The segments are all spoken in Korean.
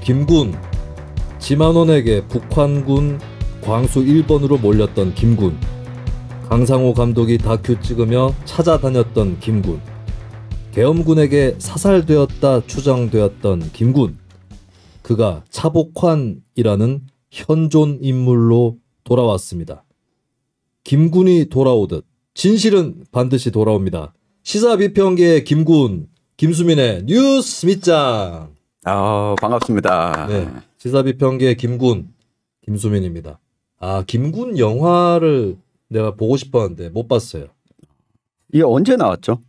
김군, 지만원에게 북한군 광수 1번으로 몰렸던 김군, 강상호 감독이 다큐 찍으며 찾아다녔던 김군, 계엄군에게 사살되었다 추정되었던 김군, 그가 차복환이라는 현존 인물로 돌아왔습니다. 김군이 돌아오듯 진실은 반드시 돌아옵니다. 시사비평계의 김군, 김수민의 뉴스 밑장. 반갑습니다. 네, 시사비평계의 김군, 김수민입니다. 김군 영화를 내가 보고 싶었는데 못 봤어요. 이게 언제 나왔죠?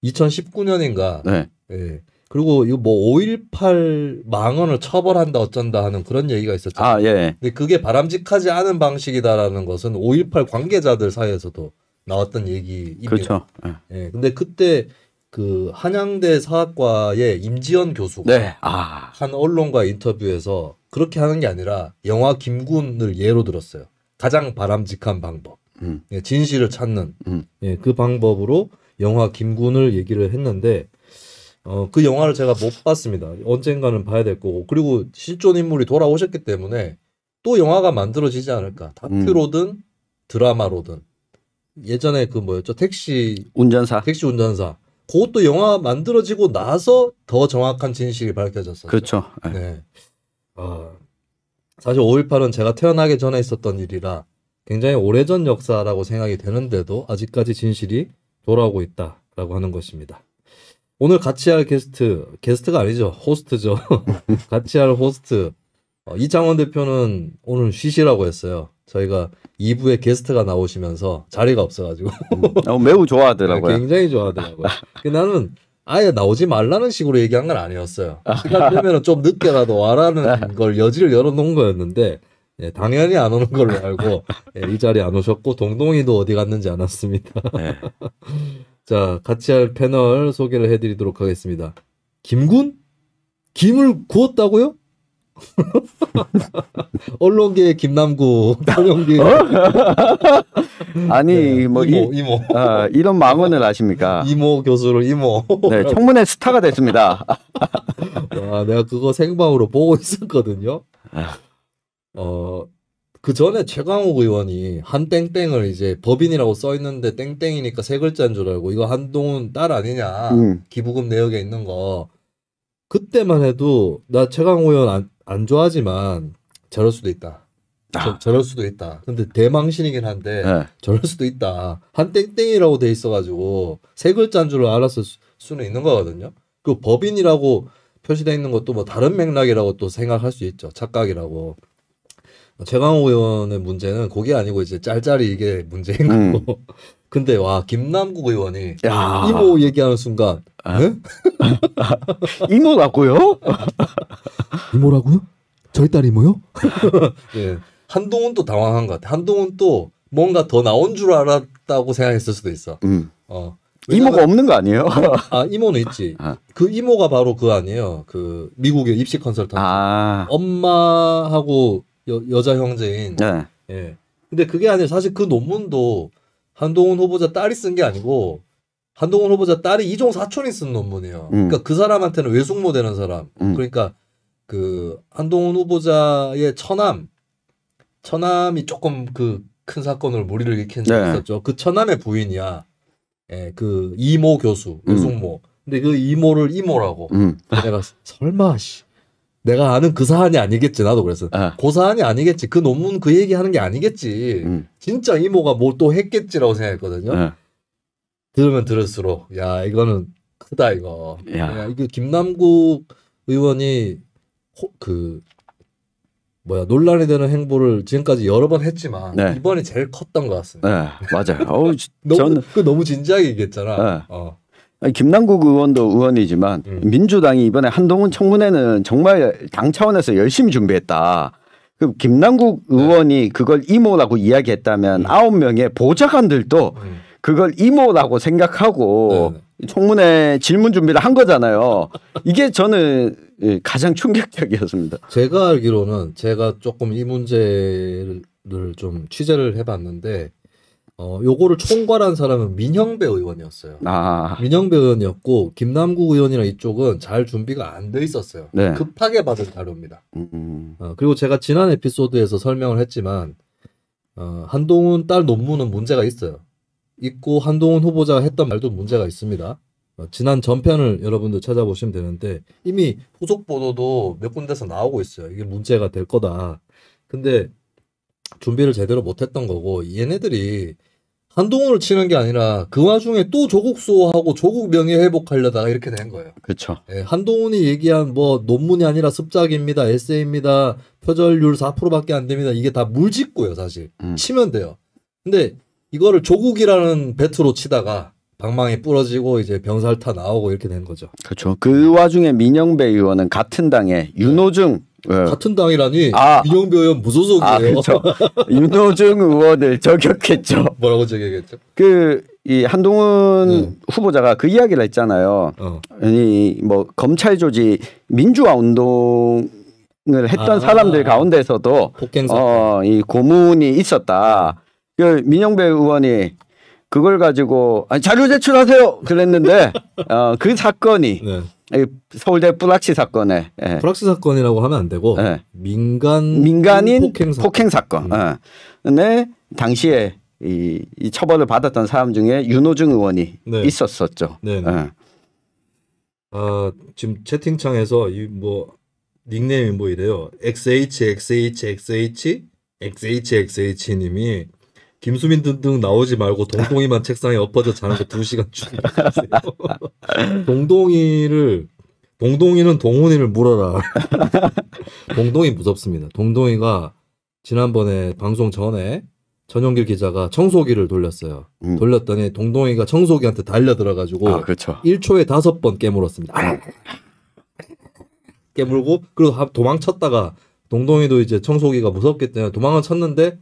2019년인가. 네. 네. 그리고 이거 뭐 5.18 망언을 처벌한다 어쩐다 하는 그런 얘기가 있었잖아요. 예. 근데 그게 바람직하지 않은 방식이다라는 것은 5.18 관계자들 사이에서도 나왔던 얘기입니다. 그렇죠. 예. 근데 그때 그 한양대 사학과의 임지연 교수가 네. 한 언론과 인터뷰에서 그렇게 하는 게 아니라 영화 김군을 예로 들었어요. 가장 바람직한 방법. 예, 진실을 찾는 예, 그 방법으로 영화 김군을 얘기를 했는데 그 영화를 제가 못 봤습니다. 언젠가는 봐야 될 거고. 그리고 실존 인물이 돌아오셨기 때문에 또 영화가 만들어지지 않을까. 다큐로든 드라마로든. 예전에 그 뭐였죠? 택시 운전사. 그것도 영화 만들어지고 나서 더 정확한 진실이 밝혀졌었죠. 그렇죠. 네. 사실 5.18은 제가 태어나기 전에 있었던 일이라 굉장히 오래전 역사라고 생각이 되는데도 아직까지 진실이 돌아오고 있다라고 하는 것입니다. 오늘 같이 할 게스트가 아니죠. 호스트죠. 같이 할 호스트. 이창원 대표는 오늘 쉬시라고 했어요. 저희가 2부에 게스트가 나오시면서 자리가 없어가지고. 매우 좋아하더라고요. 굉장히 좋아하더라고요. 나는 아예 나오지 말라는 식으로 얘기한 건 아니었어요. 시간 되면 좀 늦게라도 와라는 걸 여지를 열어놓은 거였는데 예, 당연히 안 오는 걸로 알고 이 자리에 안 오셨고 동동이도 어디 갔는지 안 왔습니다. 네. 자, 같이 할 패널 소개를 해드리도록 하겠습니다. 김군? 김을 구웠다고요? 언론계의 김남구, 통영계. 아니 네, 뭐 이모. 이런 망언을 아십니까? 이모 교수를 이모. 네, 청문회 스타가 됐습니다. 와, 내가 그거 생방으로 보고 있었거든요. 그 전에 최강욱 의원이 한땡땡을 이제 법인이라고 써 있는데 땡땡이니까 세 글자인 줄 알고 이거 한동훈 딸 아니냐 기부금 내역에 있는 거. 그때만 해도 나 최강욱 의원 안 좋아하지만 저럴 수도 있다. 저럴 수도 있다. 근데 대망신이긴 한데 저럴 수도 있다. 한땡땡이라고 돼 있어가지고 세 글자인 줄 알았을 수는 있는 거거든요. 그 법인이라고 표시되어 있는 것도 뭐 다른 맥락이라고 또 생각할 수 있죠. 착각이라고. 최강욱 의원의 문제는 그게 아니고 이제 짤짤이 이게 문제인 거고. 근데 와 김남국 의원이 이모 얘기하는 순간 네? 이모라고요? 이모라고요? 저희 딸 이모요? 예. 한동훈도 당황한 것 같아. 한동훈도 뭔가 더 나온 줄 알았다고 생각했을 수도 있어. 이모가 없는 거 아니에요? 이모는 있지. 그 이모가 바로 그거 아니에요. 그 미국의 입시 컨설턴트. 엄마하고 여자 형제인. 네. 예. 근데 그게 아니라 사실 그 논문도 한동훈 후보자 딸이 쓴 게 아니고 한동훈 후보자 딸이 이종 사촌이 쓴 논문이에요. 그러니까 그 사람한테는 외숙모 되는 사람. 그러니까 그 한동훈 후보자의 처남이 조금 그 큰 사건을 무리를 일으킨 적이 있었죠. 그 처남의 부인이야. 예, 그 이모 교수, 외숙모. 근데 그 이모를 이모라고. 내가 설마 내가 아는 그 사안이 아니겠지. 나도 그래서 그 사안이 아니겠지. 그 논문 그 얘기하는 게 아니겠지. 진짜 이모가 뭘 또 했겠지라고 생각했거든요. 들으면 들을수록 야 이거는 크다 이거. 야, 이거 김남국 의원이 논란이 되는 행보를 지금까지 여러 번 했지만 이번이 제일 컸던 것 같습니다. 네, 맞아요. 너무 진지하게 얘기했잖아. 김남국 의원도 의원이지만 민주당이 이번에 한동훈 청문회는 정말 당 차원에서 열심히 준비했다. 그 김남국 의원이 그걸 이모라고 이야기했다면 9명의 보좌관들도 그걸 이모라고 생각하고 청문회 질문 준비를 한 거잖아요. 이게 저는 가장 충격적이었습니다. 제가 알기로는 제가 조금 이 문제를 좀 취재를 해봤는데 요거를 총괄한 사람은 민형배 의원이었어요. 민형배 의원이었고 김남국 의원이랑 이쪽은 잘 준비가 안 돼 있었어요. 네. 급하게 받은 자료입니다. 그리고 제가 지난 에피소드에서 설명을 했지만 한동훈 딸 논문은 문제가 있어요. 있고 한동훈 후보자가 했던 말도 문제가 있습니다. 지난 전편을 여러분들 찾아보시면 되는데 이미 후속 보도도 몇 군데서 나오고 있어요. 이게 문제가 될 거다. 근데 준비를 제대로 못했던 거고 얘네들이 한동훈을 치는 게 아니라 그 와중에 또 조국 수호하고 조국 명예 회복하려다가 이렇게 된 거예요. 그렇죠. 예, 한동훈이 얘기한 뭐 논문이 아니라 습작입니다, 에세이입니다, 표절률 4%밖에 안 됩니다. 이게 다 물짓고요, 사실. 치면 돼요. 근데 이거를 조국이라는 배트로 치다가 방망이 부러지고 이제 병살타 나오고 이렇게 된 거죠. 그렇죠. 그 와중에 민영배 의원은 같은 당에 윤호중 같은 당이라니 민영배 의원 무소속이에요. 그렇죠. 윤호중 의원을 저격했죠. 뭐라고 저격했죠? 이 한동훈 후보자가 그 이야기를 했잖아요. 아니 뭐 검찰 조직 민주화 운동을 했던 사람들 가운데서도 이 고문이 있었다. 그 민영배 의원이 그걸 가지고 자료 제출하세요 그랬는데 그 사건이 서울대 불락시 사건에 불락시 사건이라고 하면 안 되고 민간인 폭행 사건. 근데 당시에 이 처벌을 받았던 사람 중에 윤호중 의원이 있었었죠. 지금 채팅창에서 이 뭐 닉네임이 뭐 이래요. XHXHXH 님이 김수민 등등 나오지 말고 동동이만 책상에 엎어져 자는 거 2시간 중이었어요. 동동이는 동훈이를 물어라. 동동이 무섭습니다. 동동이가 지난번에 방송 전에 전용길 기자가 청소기를 돌렸어요. 돌렸더니 동동이가 청소기한테 달려들어가지고 그렇죠. 1초에 5번 깨물었습니다. 깨물고 그리고 도망쳤다가 동동이도 이제 청소기가 무섭기 때문에 도망을 쳤는데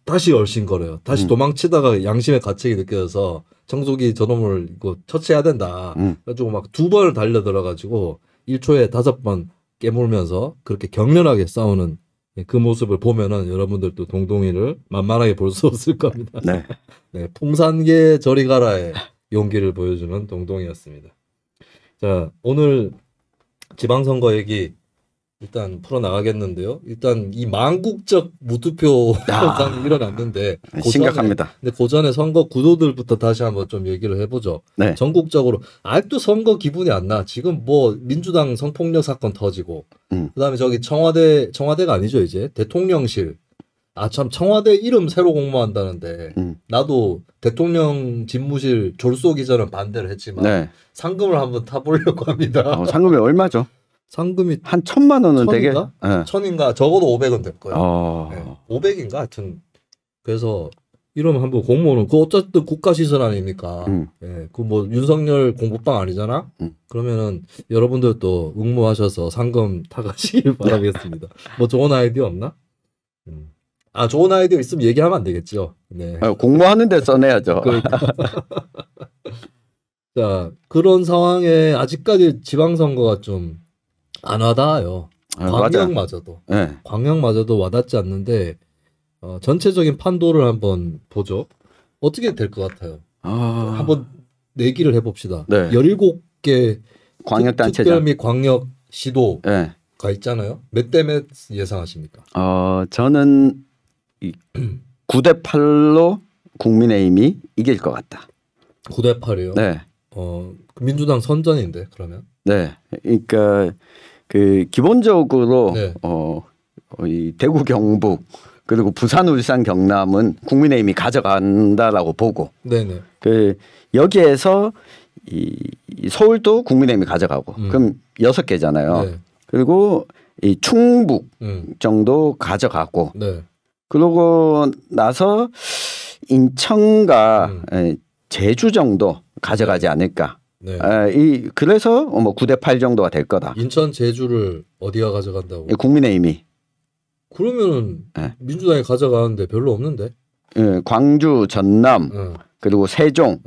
다시 얼씬거려요. 다시 도망치다가 양심의 가책이 느껴져서 청소기 저놈을 이거 처치해야 된다. 그래가지고 막 2번을 달려들어가지고 1초에 5번 깨물면서 그렇게 격렬하게 싸우는 그 모습을 보면은 여러분들도 동동이를 만만하게 볼 수 없을 겁니다. 네, 풍산계 저리 가라의 용기를 보여주는 동동이였습니다. 자, 오늘 지방선거 얘기 일단 풀어나가겠는데요. 일단 이 망국적 무투표 현상이 일어났는데 심각합니다. 근데 고전에 선거 구도들부터 다시 한번 좀 얘기를 해보죠. 전국적으로 아직도 선거 기분이 안 나. 지금 뭐 민주당 성폭력 사건 터지고 그다음에 저기 청와대가 아니죠 이제 대통령실. 참 청와대 이름 새로 공모한다는데 나도 대통령 집무실 졸속 이전은 반대를 했지만 상금을 한번 타보려고 합니다. 상금이 얼마죠? 상금이 한 1,000만 원은 되게 1,000인가 적어도 500은 될 거예요. 500인가 하여튼 그래서 이러면 한번 공무원은 그 어쨌든 국가시설 아닙니까? 그 뭐 윤석열 공부방 아니잖아. 그러면은 여러분들도 응모하셔서 상금 타가시길 바라겠습니다. 뭐 좋은 아이디어 없나? 좋은 아이디어 있으면 얘기하면 안 되겠죠. 공모하는 데 써내야죠. 그러니까. 자, 그런 상황에 아직까지 지방선거가 좀 안 와닿아요. 광역마저도 와닿지 않는데 전체적인 판도를 한번 보죠. 어떻게 될 것 같아요? 한번 내기를 해봅시다. 17개 광역단체장 특별 및 광역시도가 있잖아요. 몇 대 몇 예상하십니까? 저는 9대 8로 국민의힘이 이길 것 같다. 9대 8이요? 네. 민주당 선전인데 그러면? 네. 그러니까 기본적으로 이 대구 경북 그리고 부산 울산 경남은 국민의힘이 가져간다라고 보고 여기에서 이 서울도 국민의힘이 가져가고 그럼 6개잖아요. 그리고 이 충북 정도 가져가고 그러고 나서 인천과 제주 정도 가져가지 않을까. 그래서 뭐 9대 8 정도가 될 거다. 인천 제주를 어디가 가져간다고? 국민의힘이. 그러면은 민주당이 가져가는데 별로 없는데. 광주, 전남, 그리고 세종,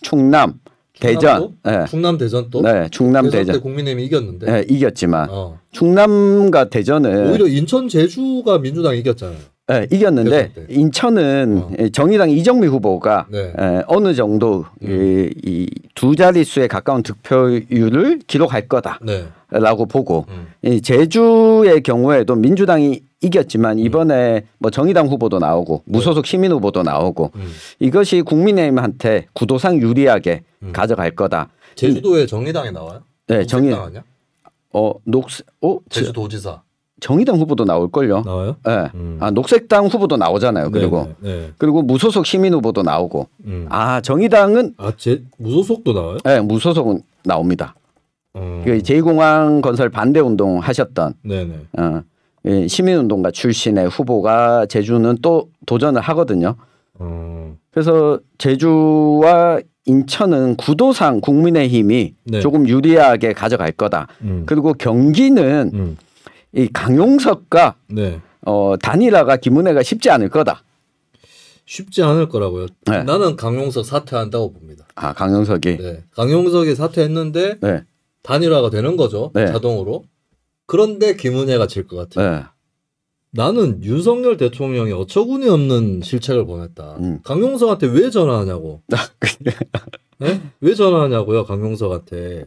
충남, 대전. 충남 대전 또? 충남 대전. 때 국민의힘이 이겼는데. 이겼지만 충남과 대전은 오히려 인천 제주가 민주당이 이겼잖아요. 네, 이겼는데 대선 때. 인천은 정의당 이정미 후보가 네. 어느 정도 이 두 자릿수에 가까운 득표율을 기록할 거다라고 네. 보고 이 제주의 경우에도 민주당이 이겼지만 이번에 뭐 정의당 후보도 나오고 무소속 시민 후보도 나오고 이것이 국민의힘한테 구도상 유리하게 가져갈 거다. 제주도에 정의당이 나와요? 네, 녹색당 아니야? 제주도지사 정의당 후보도 나올걸요. 나와요? 네. 녹색당 후보도 나오잖아요. 그리고 네. 그리고 무소속 시민 후보도 나오고. 정의당은 무소속도 나와요? 네, 무소속은 나옵니다. 그 제2공항 건설 반대 운동 하셨던 네네. 시민운동가 출신의 후보가 제주는 또 도전을 하거든요. 그래서 제주와 인천은 구도상 국민의힘이 네. 조금 유리하게 가져갈 거다. 그리고 경기는 이 강용석과 네. 단일화가 김은혜가 쉽지 않을 거다. 쉽지 않을 거라고요. 네. 나는 강용석 사퇴한다고 봅니다. 강용석이. 네. 강용석이 사퇴했는데 네. 단일화가 되는 거죠. 네. 자동으로. 그런데 김은혜가 질 것 같아요. 네. 나는 윤석열 대통령이 어처구니 없는 실책을 범했다. 강용석한테 왜 전화하냐고. 네? 왜 전화하냐고요, 강용석한테.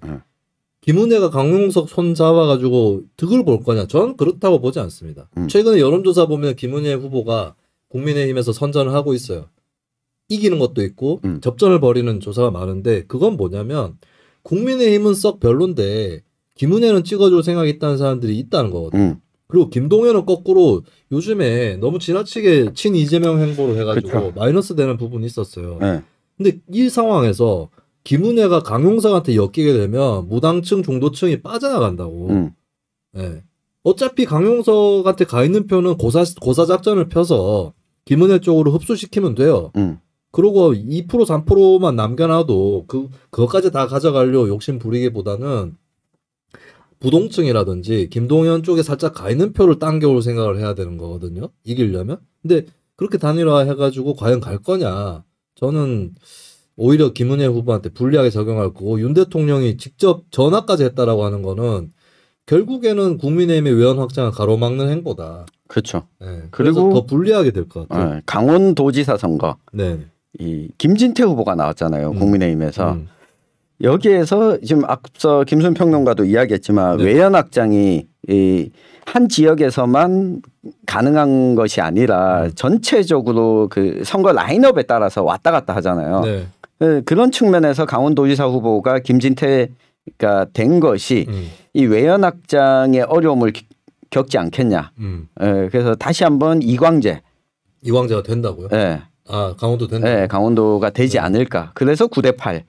김은혜가 강용석 손 잡아가지고 득을 볼 거냐? 전 그렇다고 보지 않습니다. 최근에 여론조사 보면 김은혜 후보가 국민의힘에서 선전을 하고 있어요. 이기는 것도 있고 접전을 벌이는 조사가 많은데 그건 뭐냐면 국민의힘은 썩 별론데 김은혜는 찍어줄 생각이 있다는 사람들이 있다는 거거든요. 그리고 김동연은 거꾸로 요즘에 너무 지나치게 친 이재명 행보를 해가지고 그쵸. 마이너스 되는 부분이 있었어요. 네. 근데 이 상황에서 김은혜가 강용석한테 엮이게 되면 무당층 중도층이 빠져나간다고. 네. 어차피 강용석한테 가 있는 표는 고사 작전을 펴서 김은혜 쪽으로 흡수시키면 돼요. 그러고 2% 3%만 남겨놔도 그것까지 다 가져가려 욕심 부리기보다는 부동층이라든지 김동연 쪽에 살짝 가 있는 표를 당겨올 생각을 해야 되는 거거든요. 이기려면. 근데 그렇게 단일화 해가지고 과연 갈 거냐. 저는 오히려 김은혜 후보한테 불리하게 적용할 거고 윤 대통령이 직접 전화까지 했다라고 하는 거는 결국에는 국민의힘의 외연 확장을 가로막는 행보다. 그렇죠. 네, 그리고 더 불리하게 될 것 같아요. 강원도지사 선거. 네. 이 김진태 후보가 나왔잖아요. 국민의힘에서. 여기에서 지금 앞서 김순 평론가도 이야기했지만 네. 외연 확장이 한 지역에서만 가능한 것이 아니라 전체적으로 그 선거 라인업에 따라서 왔다 갔다 하잖아요. 네. 그런 측면에서 강원도지사 후보가 김진태가 된 것이 이 외연 확장의 어려움을 겪지 않겠냐. 그래서 다시 한번 이광재가 된다고요? 네. 강원도 된다. 네, 강원도가 되지 않을까. 그래서 9대8.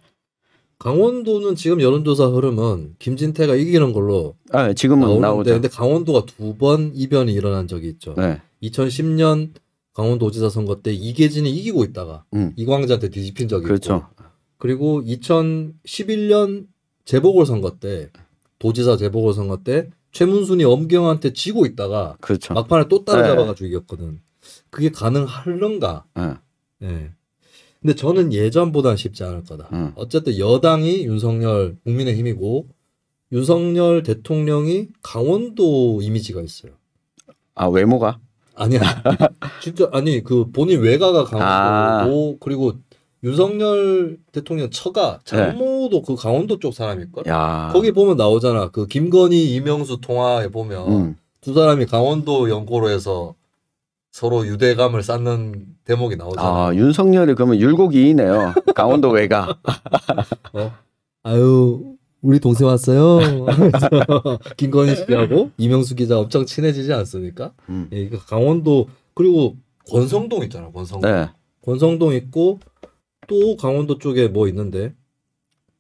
강원도는 지금 여론조사 흐름은 김진태가 이기는 걸로 지금은 나오죠. 근데 강원도가 2번 이변이 일어난 적이 있죠. 네. 2010년 강원도지사 선거 때 이계진이 이기고 있다가 이광재한테 뒤집힌 적이 그렇죠. 있고 그리고 2011년 재보궐선거 때 도지사 재보궐선거 때 최문순이 엄경한테 지고 있다가 그렇죠. 막판에 또 따라잡아가지고 이겼거든. 그게 가능할런가? 네. 근데 저는 예전보다는 쉽지 않을 거다. 어쨌든 여당이 윤석열 국민의힘이고 윤석열 대통령이 강원도 이미지가 있어요. 외모가? 아니야. 진짜 아니 그 본인 외가가 강원도고 그리고 윤석열 대통령 처가 장모도 그 강원도 쪽 사람일걸? 거기 보면 나오잖아. 그 김건희 이명수 통화에 보면 두 사람이 강원도 연고로 해서 서로 유대감을 쌓는 대목이 나오잖아요. 윤석열이 그러면 율곡이이네요. 강원도 외가. 아유 우리 동생 왔어요. 김건희 씨하고 이명수 기자 엄청 친해지지 않습니까? 예, 강원도 그리고 권성동 있잖아. 권성동. 네. 권성동 있고 또 강원도 쪽에 뭐 있는데.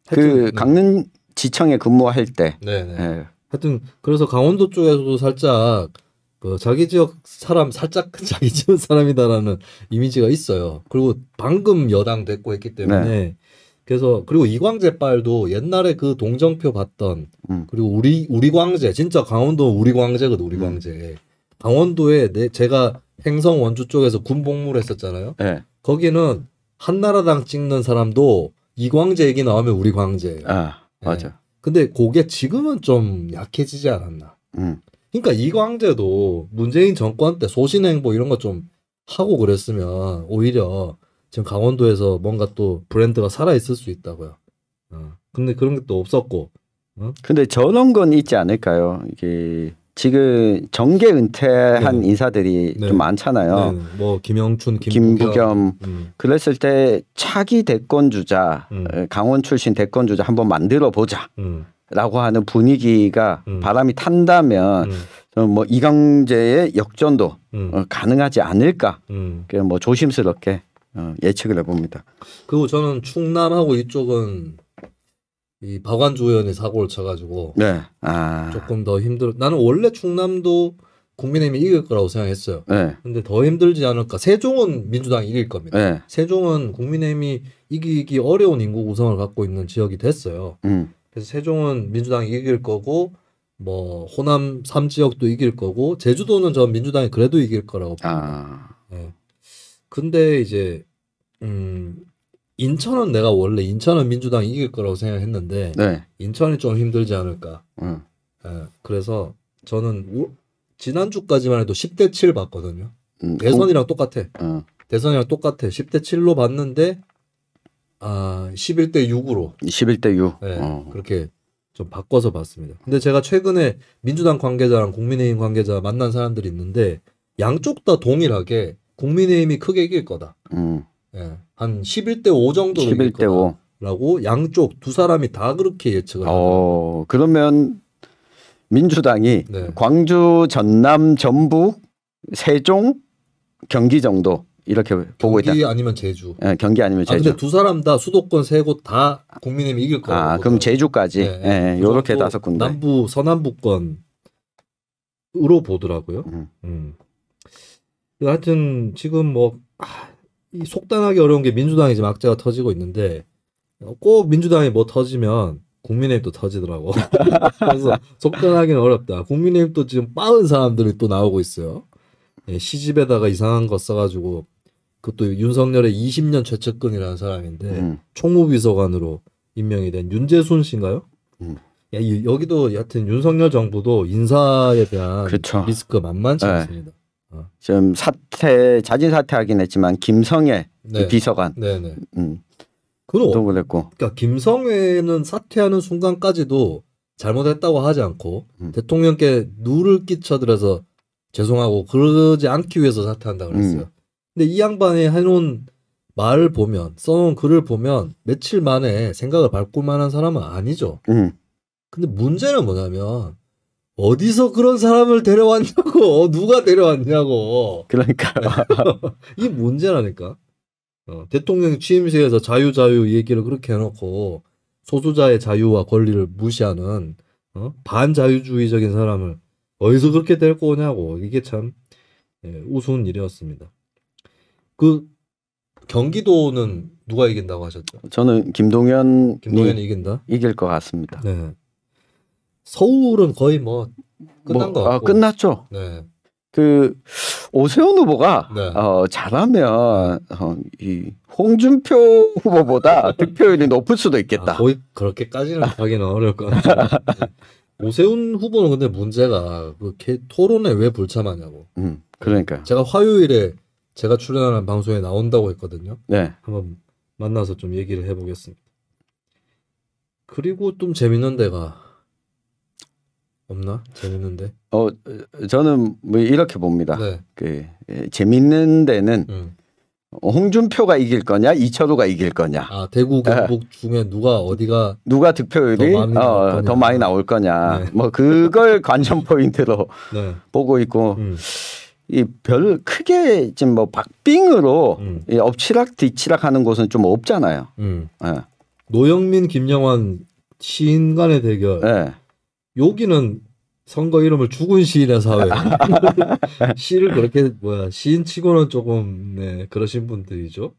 그 강릉지청에 근무할 때. 네네. 하여튼 그래서 강원도 쪽에서도 살짝 그 자기 지역 사람 살짝 자기 지역 사람이다라는 이미지가 있어요. 그리고 방금 여당 됐고 했기 때문에 그래서 그리고 이광재 빨도 옛날에 그 동정표 받던 그리고 우리 광재 진짜 강원도 우리 광재거든. 우리 광재. 강원도에 제가 행성 원주 쪽에서 군복무를 했었잖아요. 네. 거기는 한나라당 찍는 사람도 이광재 얘기 나오면 우리 광재예요. 맞아. 근데 그게 지금은 좀 약해지지 않았나. 그러니까 이광재도 문재인 정권 때 소신행보 이런 거 좀 하고 그랬으면 오히려 지금 강원도에서 뭔가 또 브랜드가 살아있을 수 있다고요. 근데 그런 게 또 없었고. 근데 저런 건 있지 않을까요? 이게 지금 정계 은퇴한 네. 인사들이 네. 좀 많잖아요. 네. 뭐 김영춘, 김부겸. 그랬을 때 차기 대권 주자, 강원 출신 대권 주자 한번 만들어 보자라고 하는 분위기가 바람이 탄다면 뭐 이광재의 역전도 가능하지 않을까? 그냥 뭐 조심스럽게 예측을 해봅니다. 그리고 저는 충남하고 이쪽은 이 박완주 의원이 사고를 쳐가지고 네. 조금 더 힘들. 나는 원래 충남도 국민의힘이 이길 거라고 생각했어요. 네. 근데 더 힘들지 않을까. 세종은 민주당이 이길 겁니다. 네. 세종은 국민의힘이 이기기 어려운 인구 구성을 갖고 있는 지역이 됐어요. 그래서 세종은 민주당이 이길 거고 뭐 호남 3지역도 이길 거고 제주도는 전 민주당이 그래도 이길 거라고 봅니다. 네. 근데 이제 인천은 내가 원래 인천은 민주당이 이길 거라고 생각했는데 네. 인천이 좀 힘들지 않을까. 그래서 저는 지난주까지만 해도 10대 7 봤거든요. 대선이랑 똑같아. 대선이랑 똑같아. 10대 7로 봤는데 11대 6으로. 11대 6. 네, 그렇게 좀 바꿔서 봤습니다. 근데 제가 최근에 민주당 관계자랑 국민의힘 관계자 만난 사람들이 있는데 양쪽 다 동일하게 국민의힘이 크게 이길 거다. 네, 한 11대 5 정도로 11대 이길 거다라고 양쪽 두 사람이 다 그렇게 예측을 하더라고요. 그러면 민주당이 네. 광주, 전남, 전북, 세종, 경기 정도 이렇게 보고 있다. 경기 아니면 제주. 네, 경기 아니면 제주. 근데 두 사람 다 수도권 세 곳 다 국민의힘이 이길 거라고. 그럼 제주까지. 네, 요렇게 5군데. 남부 서남부권으로 보더라고요. 하여튼 지금 뭐 이 속단하기 어려운 게 민주당이 지금 악재가 터지고 있는데 꼭 민주당이 뭐 터지면 국민의힘도 터지더라고. 그래서 속단하기는 어렵다. 국민의힘도 지금 빠른 사람들이 또 나오고 있어요. 예, 시집에다가 이상한 거 써가지고 그것도 윤석열의 20년 최측근이라는 사람인데 총무비서관으로 임명이 된 윤재순 씨인가요? 여기도 여하튼 윤석열 정부도 인사에 대한 그렇죠. 리스크가 만만치 않습니다. 지금 자진 사퇴하긴 했지만 김성애 비서관. 네네. 또 그랬고. 그러니까 김성애는 사퇴하는 순간까지도 잘못했다고 하지 않고 대통령께 누를 끼쳐드려서 죄송하고 그러지 않기 위해서 사퇴한다고 그랬어요. 근데 이 양반이 해놓은 말을 보면 써놓은 글을 보면 며칠 만에 생각을 바꿀 만한 사람은 아니죠. 근데 문제는 뭐냐면 어디서 그런 사람을 데려왔냐고. 누가 데려왔냐고. 그러니까 이 문제라니까. 대통령 취임식에서 자유 얘기를 그렇게 해놓고 소수자의 자유와 권리를 무시하는 반자유주의적인 사람을 어디서 그렇게 데리고 오냐고. 이게 참 우스운 일이었습니다. 그 경기도는 누가 이긴다고 하셨죠? 저는 김동연이 이긴다. 이길 것 같습니다. 네. 서울은 거의 뭐 끝난 것 같고. 끝났죠. 네. 그 오세훈 후보가 네. 잘하면 이 홍준표 후보보다 득표율이 높을 수도 있겠다. 거의 그렇게까지는 하기는 어려울 것 같아요. 오세훈 후보는 근데 문제가 그 토론에 왜 불참하냐고. 그러니까요. 제가 화요일에 제가 출연하는 방송에 나온다고 했거든요. 네. 한번 만나서 좀 얘기를 해보겠습니다. 그리고 좀 재밌는 데가 없나? 재밌는데? 저는 뭐 이렇게 봅니다. 네. 재밌는 데는 홍준표가 이길 거냐, 이철우가 이길 거냐. 대구 경북 중에 누가 득표율이 더 많이 나올 거냐. 네. 뭐 그걸 관전 포인트로 네. 보고 있고. 이 별 크게 지금 뭐 박빙으로 이 엎치락 뒤치락 하는 곳은 좀 없잖아요. 네. 노영민, 김영환 시인 간의 대결. 네. 여기는 선거 이름을 죽은 시인의 사회. 시를 그렇게 시인치고는 조금 그러신 분들이죠.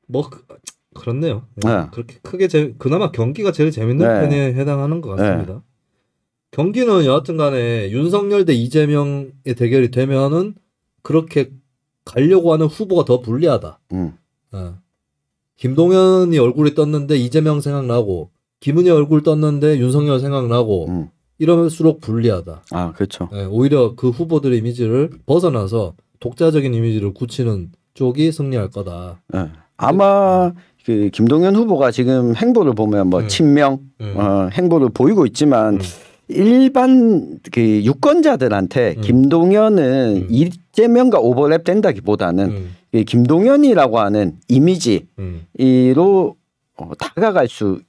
뭐 그렇네요. 그렇게 크게 그나마 경기가 제일 재밌는 편에 해당하는 것 같습니다. 경기는 여하튼간에 윤석열 대 이재명의 대결이 되면은 그렇게 가려고 하는 후보가 더 불리하다. 김동연이 얼굴이 떴는데 이재명 생각나고 김은혜 얼굴 떴는데 윤석열 생각나고 이럴수록 불리하다. 아, 그렇죠. 네, 오히려 그 후보들의 이미지를 벗어나서 독자적인 이미지를 굳히는 쪽이 승리할 거다. 네. 아마 그 김동연 후보가 지금 행보를 보면 뭐 친명 행보를 보이고 있지만 일반 그 유권자들한테 김동연은 이재명과 오버랩 된다기보다는 김동연이라고 하는 이미지로 다가갈 수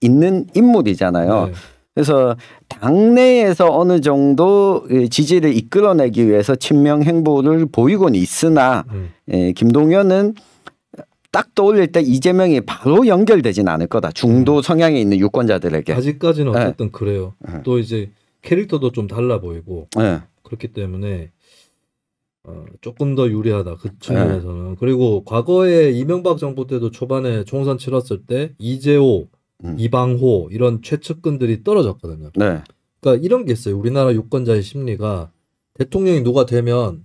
있는 인물이잖아요. 네. 그래서 당내에서 어느 정도 지지를 이끌어내기 위해서 친명 행보를 보이곤 있으나 김동연은 딱 떠올릴 때 이재명이 바로 연결되진 않을 거다. 중도 성향에 있는 유권자들에게. 아직까지는 어쨌든 그래요. 또 이제 캐릭터도 좀 달라 보이고 그렇기 때문에 조금 더 유리하다. 그 측면에서는. 그리고 과거에 이명박 정부 때도 초반에 총선 치렀을 때 이재호, 이방호 이런 최측근들이 떨어졌거든요. 네. 그러니까 이런 게 있어요. 우리나라 유권자의 심리가 대통령이 누가 되면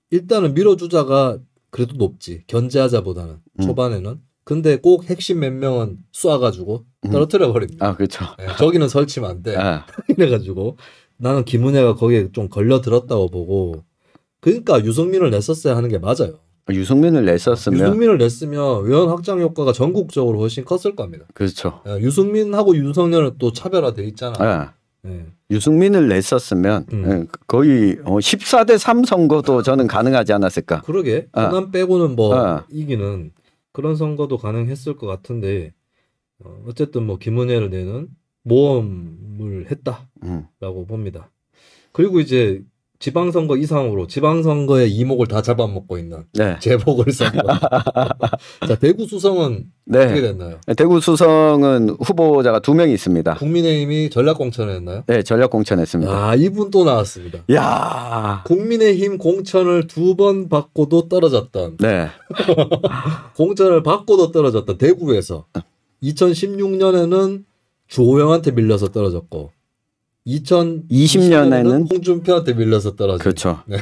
일단은 밀어주자가 그래도 높지. 견제하자보다는 초반에는. 근데 꼭 핵심 몇 명은 쏴가지고 떨어뜨려 버립니다. 아, 그렇죠. 네, 저기는 설치면 안 돼. 이래가지고 나는 김은혜가 거기에 좀 걸려들었다고 보고. 그러니까 유승민을 냈었어야 하는 게 맞아요. 유승민을 냈었으면. 유승민을 냈으면 의원 확장 효과가 전국적으로 훨씬 컸을 겁니다. 그렇죠. 네, 유승민하고 윤석열은 또 차별화돼 있잖아. 네. 유승민을 냈었으면 거의 14대 3 선거도 저는 가능하지 않았을까. 그러게. 호남 빼고는 뭐 이기는 그런 선거도 가능했을 것 같은데 어쨌든 뭐 김은혜를 내는 모험을 했다라고 봅니다. 그리고 이제 지방선거 이상으로 지방선거의 이목을 다 잡아먹고 있는 재보궐선거. 자, 대구 수성은 어떻게 됐나요? 대구 수성은 후보자가 2명이 있습니다. 국민의힘이 전략공천을 했나요? 네, 전략공천했습니다. 아, 이분 또 나왔습니다. 야, 국민의힘 공천을 2번 받고도 떨어졌던. 네. 공천을 받고도 떨어졌던 대구에서 2016년에는 주호영한테 밀려서 떨어졌고 2020년에는 홍준표한테 밀려서 떨어졌죠. 그렇죠. 네.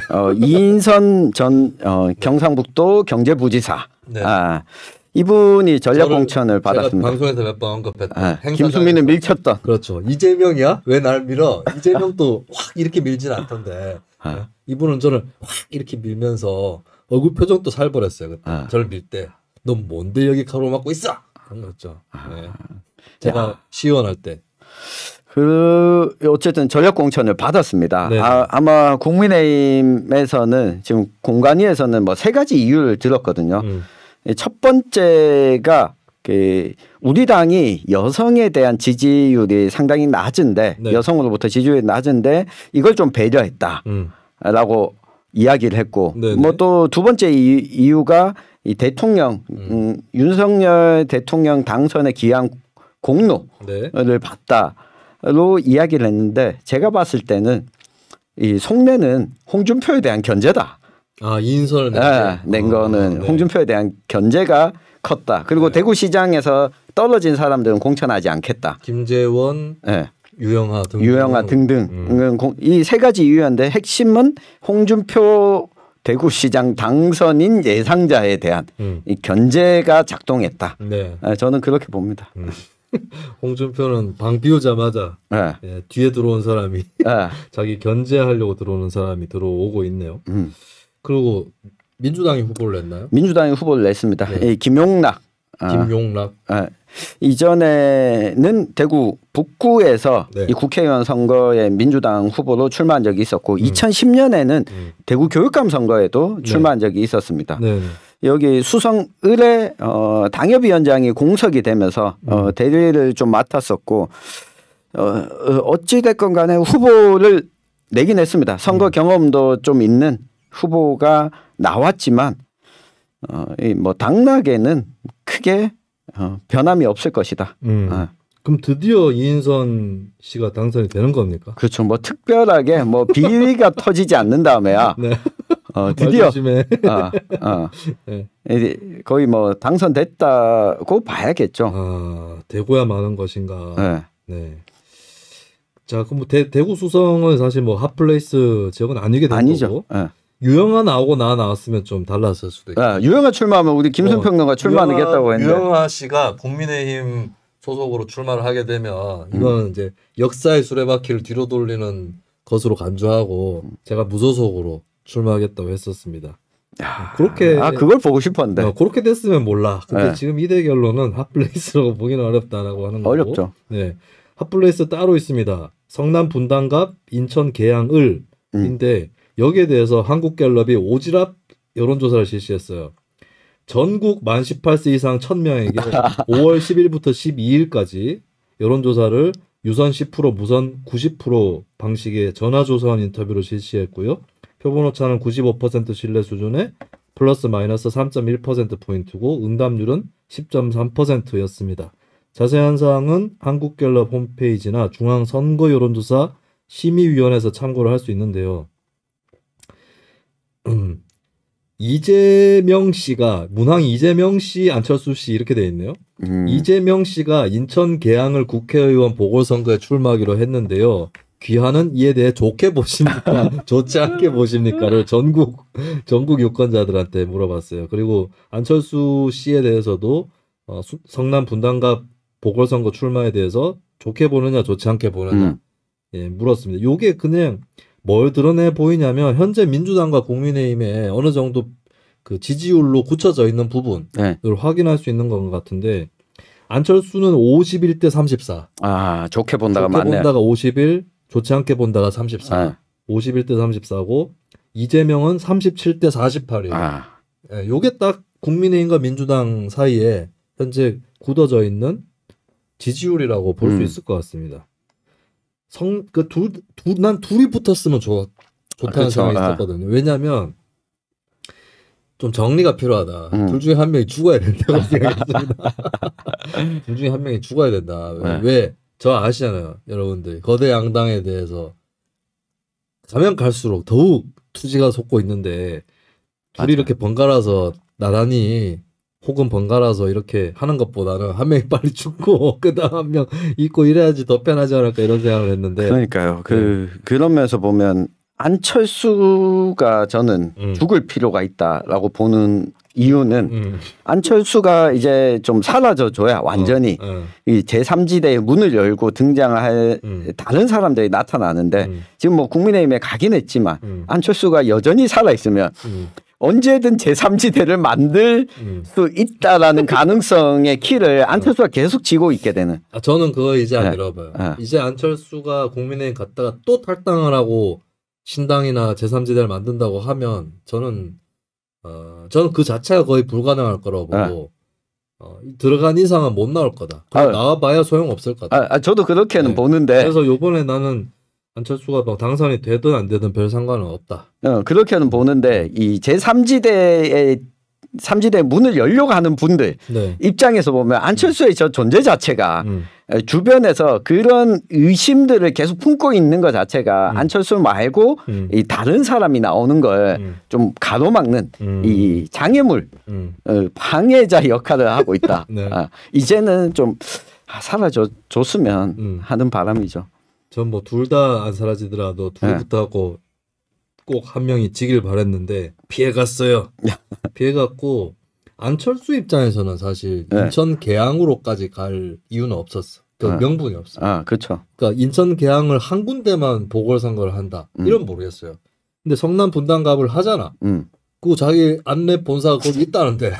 이인선 전 경상북도 경제부지사. 네. 이분이 전략공천을 받았습니다. 제가 방송에서 몇 번 언급했던. 김수민은 밀쳤던. 그렇죠. 이재명이야? 왜 날 밀어? 이재명도 확 이렇게 밀진 않던데. 이분은 저를 확 이렇게 밀면서 얼굴 표정도 살벌했어요. 그때. 저를 밀 때. 너 뭔데 여기 가로막고 있어? 그런 거였죠. 네. 제가 시의원 할 때. 어쨌든 전략공천을 받았습니다. 네. 아마 국민의힘에서는 지금 공관위에서는 뭐 3가지 이유를 들었거든요. 첫 번째가 우리 당이 여성에 대한 지지율이 상당히 낮은데 여성으로부터 지지율이 낮은데 이걸 좀 배려했다라고 이야기를 했고 뭐 또 2번째 이유가 이 대통령 윤석열 대통령 당선에 기여한 공로를 봤다로 이야기를 했는데 제가 봤을 때는 이 속내는 홍준표에 대한 견제다. 아, 이인선을 낸 거는 홍준표에 대한 견제가 컸다. 그리고 대구시장에서 떨어진 사람들은 공천하지 않겠다. 김재원, 유영하 등등. 이 3가지 이유였는데 핵심은 홍준표 대구시장 당선인 예상자에 대한 이 견제가 작동했다. 네. 저는 그렇게 봅니다. 홍준표는 방 비우자마자 뒤에 들어온 사람이 자기 견제하려고 들어오는 사람이 들어오고 있네요. 그리고 민주당이 후보를 냈나요? 민주당이 후보를 냈습니다. 김용락. 이전에는 대구 북구에서 이 국회의원 선거에 민주당 후보로 출마한 적이 있었고 2010년에는 대구 교육감 선거에도 출마한 적이 있었습니다. 여기 수성 을의 당협위원장이 공석이 되면서 대리를 좀 맡았었고 어찌됐건 간에 후보를 내긴 했습니다. 선거 경험도 좀 있는 후보가 나왔지만 뭐 당락에는 크게 변함이 없을 것이다. 그럼 드디어 이인선 씨가 당선이 되는 겁니까? 그렇죠. 뭐 특별하게 뭐 비리가 터지지 않는 다음에야 드디어 거의 뭐 당선됐다고 봐야겠죠. 되고야 마는 것인가. 네. 자, 그럼 뭐 대구 수성은 사실 뭐 핫플레이스 지역은 아니게 된 아니죠. 거고. 유영하 나오고 나왔으면 좀 달랐을 수도 있고. 유영하 출마하면 우리 김순평 의원가 출마하겠다고 했는데. 유영하 씨가 국민의힘 소속으로 출마를 하게 되면 이건 이제 역사의 수레바퀴를 뒤로 돌리는 것으로 간주하고 제가 무소속으로 출마하겠다고 했었습니다. 야, 그렇게 그걸 보고 싶었는데 그렇게 됐으면 몰라. 근데 네. 지금 이 대결로는 핫플레이스라고 보기는 어렵다라고 하는 거고. 어렵죠. 네, 핫플레이스 따로 있습니다. 성남 분당갑, 인천 계양을인데 여기에 대해서 한국갤럽이 오지랖 여론조사를 실시했어요. 전국 만 18세 이상 1000명에게 5월 10일부터 12일까지 여론조사를 유선 10%, 무선 90% 방식의 전화조사원 인터뷰로 실시했고요. 표본오차는 95% 신뢰 수준에 플러스 마이너스 3.1%포인트고 응답률은 10.3%였습니다. 자세한 사항은 한국갤럽 홈페이지나 중앙선거여론조사 심의위원회에서 참고를 할 수 있는데요. 이재명 씨가 문항 이재명 씨, 안철수 씨 이렇게 돼 있네요. 이재명 씨가 인천 계양을 국회의원 보궐선거에 출마하기로 했는데요. 귀하는 이에 대해 좋게 보십니까? 좋지 않게 보십니까?를 전국 유권자들한테 물어봤어요. 그리고 안철수 씨에 대해서도 성남 분당갑 보궐선거 출마에 대해서 좋게 보느냐 좋지 않게 보느냐 예, 물었습니다. 요게 그냥 뭘 드러내 보이냐면 현재 민주당과 국민의힘에 어느 정도 그 지지율로 굳혀져 있는 부분을 확인할 수 있는 것 같은데 안철수는 51대 34. 아, 좋게 본다가 좋게 맞네. 본다가 51, 좋지 않게 본다가 34. 51대 34고 이재명은 37대 48이에요. 아. 예, 요게 딱 국민의힘과 민주당 사이에 현재 굳어져 있는 지지율이라고 볼 수 있을 것 같습니다. 난 둘이 붙었으면 좋다는 그렇죠. 생각이 있었거든요. 왜냐하면 좀 정리가 필요하다. 둘 중에 한 명이 죽어야 된다고 생각했습니다. 둘 중에 한 명이 죽어야 된다. 왜? 저 아시잖아요, 여러분들. 거대 양당에 대해서 가면 갈수록 더욱 투지가 솟고 있는데 둘이 이렇게 번갈아서 나란히 혹은 번갈아서 이렇게 하는 것보다는 한 명이 빨리 죽고 그다음 한 명 있고 이래야지 더 편하지 않을까 이런 생각을 했는데. 그러니까요. 그런 면에서 보면 안철수가 저는 죽을 필요가 있다라고 보는 이유는 안철수가 이제 좀 사라져 줘야 완전히 이 제3지대의 문을 열고 등장할 다른 사람들이 나타나는데 지금 뭐 국민의힘에 가긴 했지만 안철수가 여전히 살아 있으면 언제든 제3지대를 만들 수 있다라는 가능성의 키를 안철수가 계속 쥐고 있게 되는. 저는 그거 이제 안 밀어봐요. 이제 안철수가 국민의힘 갔다가 또 탈당을 하고 신당이나 제3지대를 만든다고 하면 저는 그 자체가 거의 불가능할 거라고 보고 들어간 이상은 못 나올 거다. 나와봐야 소용없을 거다. 저도 그렇게는 보는데. 그래서 요번에 나는 안철수가 막 당선이 되든 안 되든 별 상관은 없다. 그렇게는 보는데 이 제3지대의 문을 열려고 하는 분들 입장에서 보면 안철수의 저 존재 자체가 주변에서 그런 의심들을 계속 품고 있는 것 자체가 안철수 말고 이 다른 사람이 나오는 걸 좀 가로막는 이 장애물, 방해자 역할을 하고 있다. 이제는 좀 사라졌으면 하는 바람이죠. 전 뭐 둘 다 안 사라지더라도 둘이 붙어갖고 꼭 한 명이 지길 바랬는데 피해갔어요. 피해갔고 안철수 입장에서는 사실 인천 계양으로까지 갈 이유는 없었어. 그 명분이 없어. 그렇죠. 그러니까 인천 계양을 한 군데만 보궐선거를 한다. 이런 모르겠어요. 근데 성남 분당갑을 하잖아. 그 자기 안랩 본사가 거기 있다는데.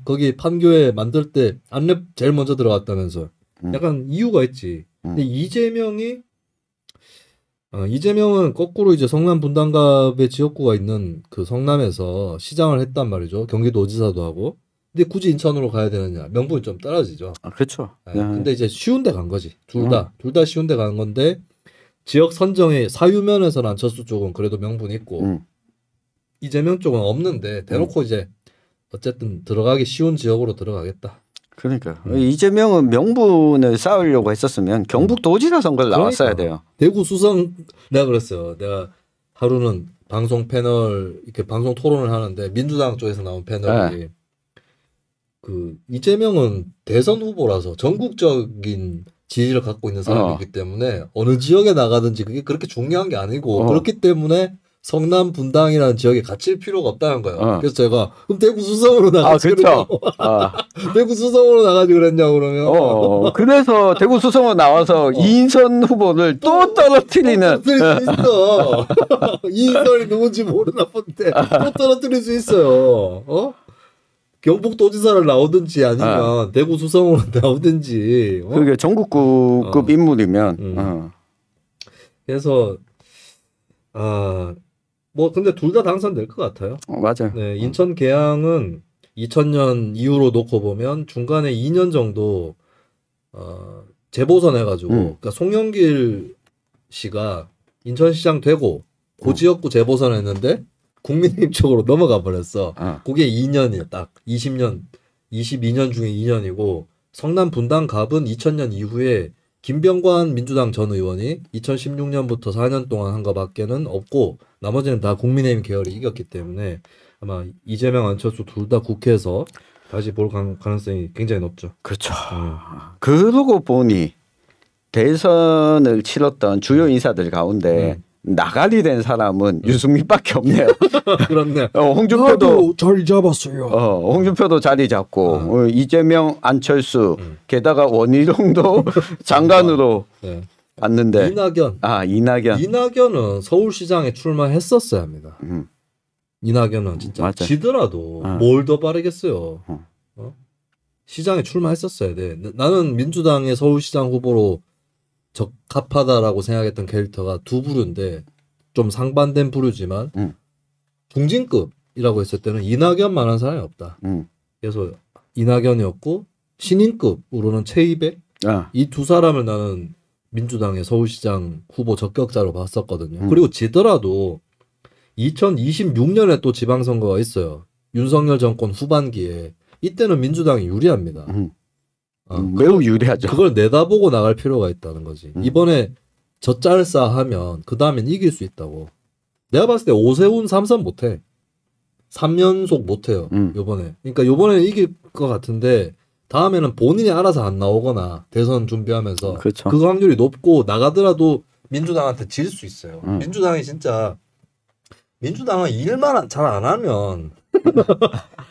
거기 판교에 만들 때 안랩 제일 먼저 들어갔다면서. 약간 이유가 있지. 근데 이재명은 거꾸로 이제 성남 분당갑의 지역구가 있는 그 성남에서 시장을 했단 말이죠. 경기도지사도 하고. 근데 굳이 인천으로 가야 되느냐. 명분이 좀 떨어지죠. 그렇죠. 근데 이제 쉬운 데 간 거지. 둘 다 쉬운 데 간 건데 지역 선정의 사유면에서는 안철수 쪽은 그래도 명분이 있고 이재명 쪽은 없는데 대놓고 이제 어쨌든 들어가기 쉬운 지역으로 들어가겠다. 그러니까 이재명은 명분을 쌓으려고 했었으면 경북도지사 선거를 나왔어야 돼요. 대구 수성 내가 그랬어요. 내가 하루는 방송 패널 이렇게 방송 토론을 하는데 민주당 쪽에서 나온 패널이 그 이재명은 대선 후보라서 전국적인 지지를 갖고 있는 사람이기 때문에 어느 지역에 나가든지 그게 그렇게 중요한 게 아니고 그렇기 때문에 성남 분당이라는 지역에 갇힐 필요가 없다는 거예요. 그래서 제가 그럼 대구 수성으로 나가지 그렇죠. 대구 수성으로 나가지 그랬냐고 그러면 그래서 대구 수성으로 나와서 이인선 후보를 또 떨어뜨리는 떨어뜨릴 수 있어. 이인선이 누군지 모르나 본데 또 떨어뜨릴 수 있어요. 경북도지사를 나오든지 아니면 대구 수성으로 나오든지. 그게 전국구급 인물이면. 그래서 뭐 근데 둘 다 당선될 것 같아요. 맞아요. 네, 인천 계양은 2000년 이후로 놓고 보면 중간에 2년 정도 재보선 해가지고 그러니까 송영길 씨가 인천시장 되고 그 지역구 재보선 했는데 국민의힘 쪽으로 넘어가 버렸어. 그게 2년이야 딱 22년 중에 2년이고 성남 분당 갑은 2000년 이후에 김병관 민주당 전 의원이 2016년부터 4년 동안 한 거밖에는 없고 나머지는 다 국민의힘 계열이 이겼기 때문에 아마 이재명 안철수 둘 다 국회에서 다시 볼 가능성이 굉장히 높죠. 그렇죠. 그러고 보니 대선을 치렀던 주요 인사들 가운데 나가리 된 사람은 유승민밖에 없네요. 그렇네. 홍준표도 자리 잡았어요. 홍준표도 자리 잡고 이재명, 안철수, 게다가 원희룡도 장관으로 갔는데 이낙연은 서울시장에 출마했었어야 합니다. 이낙연은 진짜 맞아. 지더라도 뭘 더 빠르겠어요. 시장에 출마했었어야 돼. 나는 민주당의 서울시장 후보로 적합하다라고 생각했던 캐릭터가 두 부류인데 좀 상반된 부류지만 중진급이라고 했을 때는 이낙연만한 사람이 없다. 그래서 이낙연이었고 신인급으로는 최이배 이 두 사람을 나는 민주당의 서울시장 후보 적격자로 봤었거든요. 그리고 지더라도 2026년에 또 지방선거가 있어요. 윤석열 정권 후반기에 이때는 민주당이 유리합니다. 매우 유리하죠. 그걸 내다보고 나갈 필요가 있다는 거지. 이번에 젖잘싸 하면 그 다음엔 이길 수 있다고. 내가 봤을 때 오세훈 3선 못해. 3연속 못해요. 요번에. 그러니까 요번에 이길 것 같은데 다음에는 본인이 알아서 안 나오거나 대선 준비하면서 그렇죠. 그 확률이 높고 나가더라도 민주당한테 질 수 있어요. 민주당이 진짜 민주당은 일만 잘 안 하면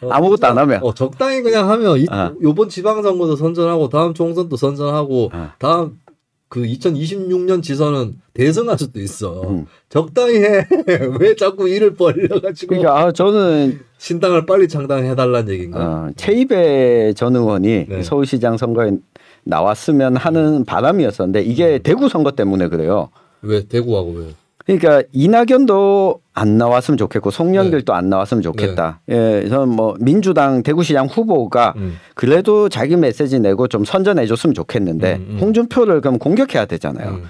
아무것도 안 하면 적당히 그냥 하면 요번 지방선거도 선전하고 다음 총선도 선전하고 다음 그 2026년 지선은 대선할 수도 있어. 적당히 해. 왜 자꾸 일을 벌려가지고. 그러니까 저는 신당을 빨리 창당해달라는 얘기인가. 최이배 전 의원이 서울시장 선거에 나왔으면 하는 바람이었었는데 이게 대구 선거 때문에 그래요. 왜 대구하고 왜? 그러니까 이낙연도 안 나왔으면 좋겠고 송영길도 안 나왔으면 좋겠다. 예, 저는 뭐 민주당 대구시장 후보가 그래도 자기 메시지 내고 좀 선전해줬으면 좋겠는데 홍준표를 그럼 공격해야 되잖아요.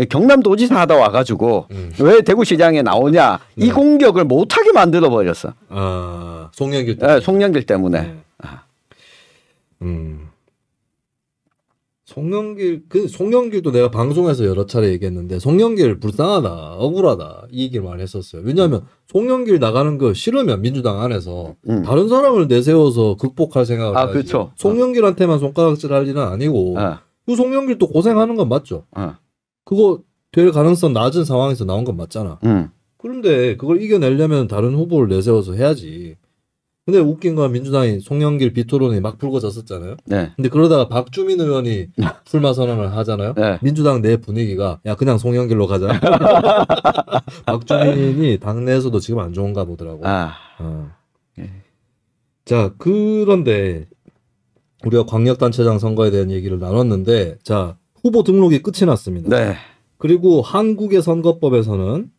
경남도지사 하다 와가지고 왜 대구시장에 나오냐 이 공격을 못하게 만들어 버렸어. 송영길 때문에. 송영길 때문에. 송영길도 내가 방송에서 여러 차례 얘기했는데 송영길 불쌍하다, 억울하다 이 얘기를 많이 했었어요. 왜냐하면 송영길 나가는 거 싫으면 민주당 안에서 다른 사람을 내세워서 극복할 생각을 해야지. 그렇죠. 송영길한테만 손가락질할 일은 아니고 그 송영길도 고생하는 건 맞죠. 그거 될 가능성 낮은 상황에서 나온 건 맞잖아. 그런데 그걸 이겨내려면 다른 후보를 내세워서 해야지. 근데 웃긴 건 민주당이 송영길 비토론이 막 불거졌었잖아요. 근데 그러다가 박주민 의원이 출마 선언을 하잖아요. 민주당 내 분위기가 야 그냥 송영길로 가자. 박주민이 당내에서도 지금 안 좋은가 보더라고. 자 그런데 우리가 광역단체장 선거에 대한 얘기를 나눴는데 자 후보 등록이 끝이 났습니다. 그리고 한국의 선거법에서는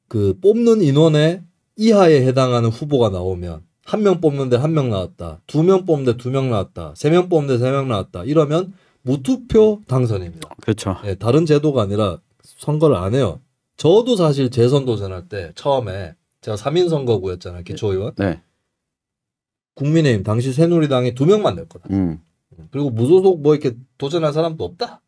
그 뽑는 인원의 이하에 해당하는 후보가 나오면 한 명 뽑는데 한 명 나왔다. 2명 뽑는데 2명 나왔다. 3명 뽑는데 3명 나왔다. 이러면 무투표 당선입니다. 그렇죠. 네, 다른 제도가 아니라 선거를 안 해요. 저도 사실 재선 도전할 때 처음에 제가 3인 선거구였잖아요. 기초의원. 국민의힘 당시 새누리당이 2명만 낼 거다. 그리고 무소속 뭐 이렇게 도전할 사람도 없다.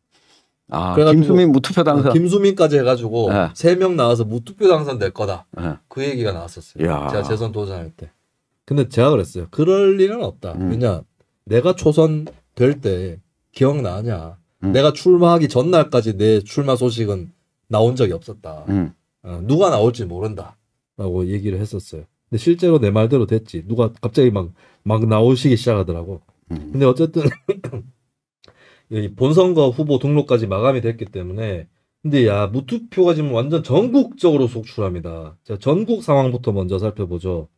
김수민 무투표 당선. 김수민까지 해가지고 3명 나와서 무투표 당선 될 거다. 그 얘기가 나왔었어요. 제가 재선 도전할 때. 근데 제가 그랬어요. 그럴 일은 없다. 왜냐 내가 초선 될 때 기억나냐. 내가 출마하기 전날까지 내 출마 소식은 나온 적이 없었다. 누가 나올지 모른다라고 얘기를 했었어요. 근데 실제로 내 말대로 됐지. 누가 갑자기 막 나오시기 시작하더라고. 근데 어쨌든 이 본선거 후보 등록까지 마감이 됐기 때문에 근데 야 무투표가 지금 완전 전국적으로 속출합니다. 자, 전국 상황부터 먼저 살펴보죠.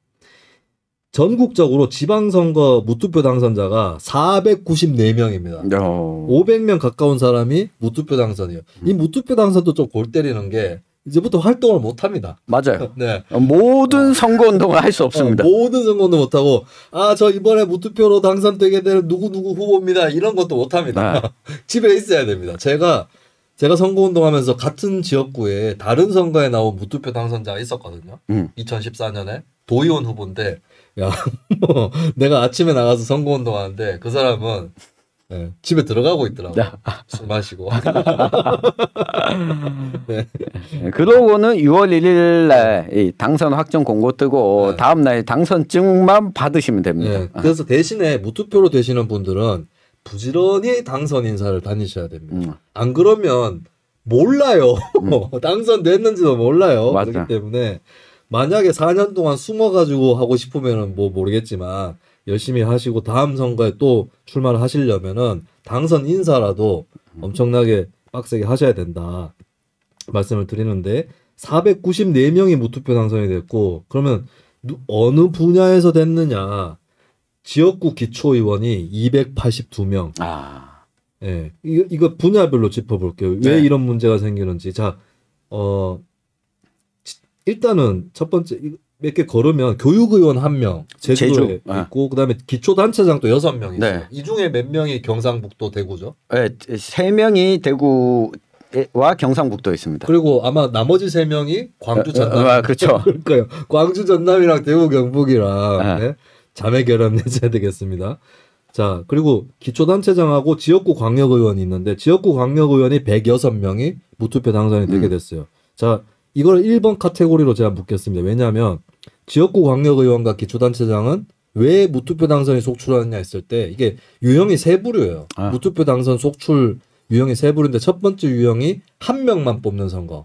전국적으로 지방선거 무투표 당선자가 494명입니다. 500명 가까운 사람이 무투표 당선이에요. 이 무투표 당선도 좀 골 때리는 게 이제부터 활동을 못 합니다. 맞아요. 네. 모든 선거운동을 할 수 없습니다. 모든 선거도 못 하고 저 이번에 무투표로 당선되게 될 누구누구 후보입니다. 이런 것도 못 합니다. 집에 있어야 됩니다. 제가 선거운동하면서 같은 지역구에 다른 선거에 나온 무투표 당선자가 있었거든요. 2014년에 도의원 후보인데 뭐 내가 아침에 나가서 선거운동하는데 그 사람은 집에 들어가고 있더라고요. 술 마시고. 네. 그러고는 6월 1일 날 당선 확정 공고 뜨고 다음 날 당선증만 받으시면 됩니다. 네. 그래서 대신에 무투표로 되시는 분들은 부지런히 당선 인사를 다니셔야 됩니다. 안 그러면 몰라요. 당선됐는지도 몰라요. 맞다. 그렇기 때문에 만약에 4년 동안 숨어가지고 하고 싶으면은 뭐 모르겠지만 열심히 하시고 다음 선거에 또 출마를 하시려면은 당선 인사라도 엄청나게 빡세게 하셔야 된다 말씀을 드리는데 494명이 무투표 당선이 됐고 그러면 어느 분야에서 됐느냐 지역구 기초의원이 282명. 예, 이거 분야별로 짚어볼게요. 왜 이런 문제가 생기는지. 자, 일단은 첫 번째 몇 개 걸으면 교육의원 1명 제주도에 있고 그다음에 기초단체장도 6명 있어요. 이 중에 몇 명이 경상북도 대구죠? 네, 3명이 대구와 경상북도 있습니다. 그리고 아마 나머지 3명이 광주 전남. 그렇죠. 그러니까요. 광주 전남이랑 대구 경북이랑 네? 자매 결합해야 되겠습니다. 자, 그리고 기초단체장하고 지역구 광역의원이 있는데 지역구 광역의원이 106명이 무투표 당선이 되게 됐어요. 자, 이걸 1번 카테고리로 제가 묻겠습니다. 왜냐하면 지역구 광역의원과 기초단체장은 왜 무투표 당선이 속출하느냐 했을 때 이게 유형이 3부류예요. 무투표 당선 속출 유형이 3부류인데 첫 번째 유형이 1명만 뽑는 선거.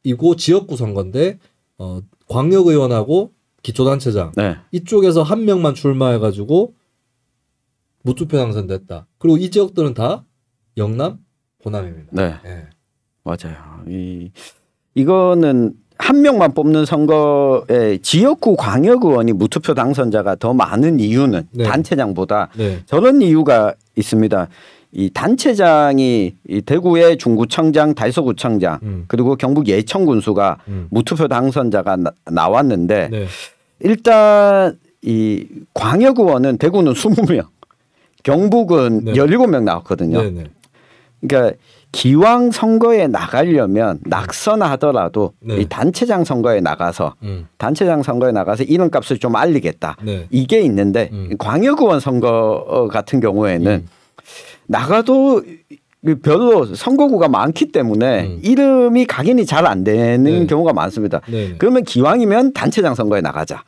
이고 지역구 선거인데 광역의원하고 기초단체장 이쪽에서 1명만 출마해가지고 무투표 당선됐다. 그리고 이 지역들은 다 영남, 호남입니다. 네. 맞아요. 이거는 1명만 뽑는 선거에 지역구 광역의원이 무투표 당선자가 더 많은 이유는 단체장보다 저런 이유가 있습니다. 이 단체장이 이 대구의 중구청장, 달서구청장 그리고 경북 예천군수가 무투표 당선자가 나왔는데 일단 이 광역의원은 대구는 20명, 경북은 17명 나왔거든요. 그러니까 기왕 선거에 나가려면 낙선하더라도 이 단체장 선거에 나가서 단체장 선거에 나가서 이름값을 좀 알리겠다. 이게 있는데 광역의원 선거 같은 경우에는 나가도 별로 선거구가 많기 때문에 이름이 각인이 잘 안 되는 경우가 많습니다. 그러면 기왕이면 단체장 선거에 나가자.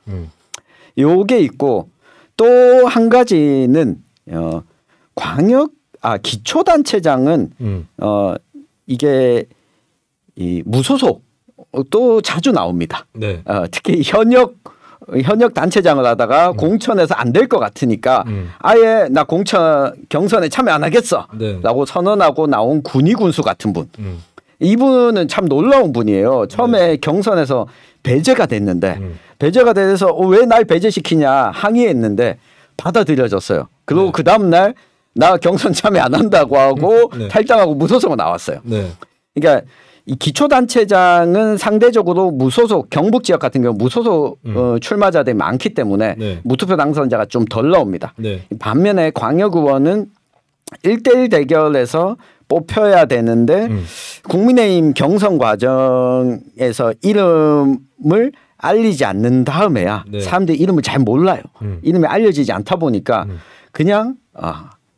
요게 있고 또 한 가지는 기초단체장은 이게 이 무소속 또 자주 나옵니다. 특히 현역 단체장을 하다가 공천에서 안 될 것 같으니까 아예 나 공천 경선에 참여 안 하겠어라고 선언하고 나온 군의군수 같은 분. 이분은 참 놀라운 분이에요. 처음에 경선에서 배제가 됐는데 배제가 돼서 왜 날 배제시키냐 항의했는데 받아들여졌어요. 그리고 그 다음 날 나 경선 참여 안 한다고 하고 탈당하고 무소속으로 나왔어요. 그러니까 이 기초단체장은 상대적으로 무소속 경북 지역 같은 경우 무소속 출마자들이 많기 때문에 무투표 당선자가 좀 덜 나옵니다. 반면에 광역의원은 1대1 대결에서 뽑혀야 되는데 국민의힘 경선 과정에서 이름을 알리지 않는 다음에야 사람들이 이름을 잘 몰라요. 이름이 알려지지 않다 보니까 그냥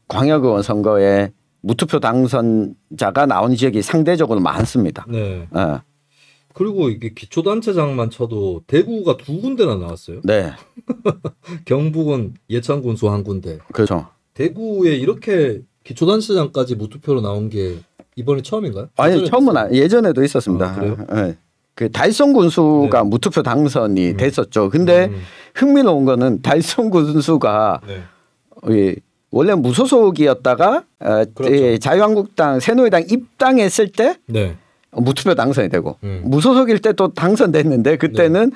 광역의원 선거에 무투표 당선자가 나온 지역이 상대적으로 많습니다. 그리고 이게 기초단체장만 쳐도 대구가 2군데나 나왔어요. 경북은 예천군수 1군데. 그렇죠. 대구에 이렇게 기초단체장까지 무투표로 나온 게 이번이 처음인가요? 아니 처음은 예전에도 있었습니다. 그래요? 네. 그 달성 군수가 네. 무투표 당선이 됐었죠. 근데 흥미로운 거는 달성 군수가 네. 원래 무소속이었다가 그렇죠. 자유한국당, 새누리당 입당했을 때 네. 무투표 당선이 되고 무소속일 때 또 당선됐는데 그때는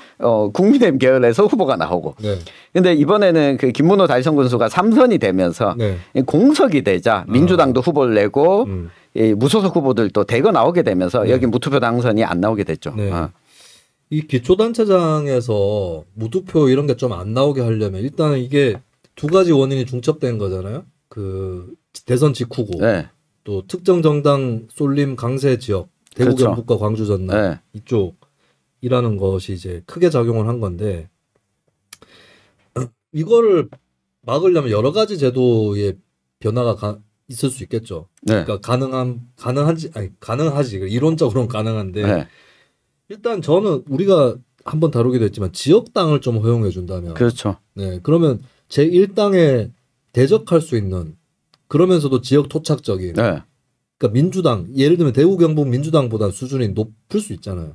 국민의힘 계열에서 후보가 나오고. 네. 근데 이번에는 그 김문호 달성 군수가 3선이 되면서 네. 공석이 되자 민주당도 후보를 내고 이 무소속 후보들도 대거 나오게 되면서 여기 무투표 당선이 안 나오게 됐죠. 네. 이 기초단체장에서 무투표 이런 게 좀 안 나오게 하려면 일단은 이게 두 가지 원인이 중첩된 거잖아요. 그 대선 직후고 네. 또 특정 정당 쏠림 강세 지역 대구 그렇죠. 경북과 광주 전남 네. 이쪽이라는 것이 이제 크게 작용을 한 건데 이거를 막으려면 여러 가지 제도의 변화가 있을 수 있겠죠. 네. 그러니까 가능하지. 이론적으로는 가능한데 네. 일단 저는 우리가 한번 다루기도 했지만 지역당을 좀 허용해 준다면 그렇죠. 네, 그러면 제1당에 대적할 수 있는 그러면서도 지역 토착적인 네. 그러니까 민주당 예를 들면 대구 경북 민주당보다 수준이 높을 수 있잖아요.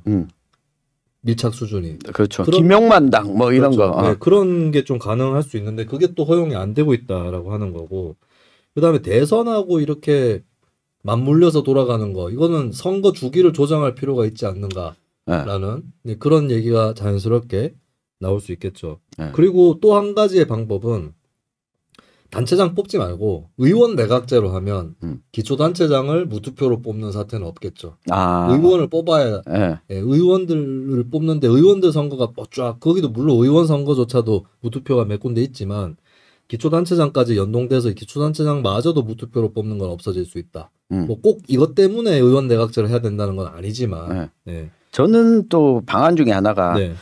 밀착 수준이. 그렇죠. 김용만당 뭐 이런 그렇죠. 거. 네, 그런 게 좀 가능할 수 있는데 그게 또 허용이 안 되고 있다라고 하는 거고 그다음에 대선하고 이렇게 맞물려서 돌아가는 거 이거는 선거 주기를 조정할 필요가 있지 않는가라는 네, 그런 얘기가 자연스럽게 나올 수 있겠죠. 네. 그리고 또 한 가지의 방법은 단체장 뽑지 말고 의원 내각제로 하면 기초단체장을 무투표로 뽑는 사태는 없겠죠. 의원을 뽑아야 예, 의원들을 뽑는데 의원들 선거가 쫙 거기도 물론 의원 선거조차도 무투표가 몇 군데 있지만 기초단체장까지 연동돼서 기초단체장마저도 무투표로 뽑는 건 없어질 수 있다. 뭐 꼭 이것 때문에 의원 내각제를 해야 된다는 건 아니지만 네. 저는 또 방안 중에 하나가 네.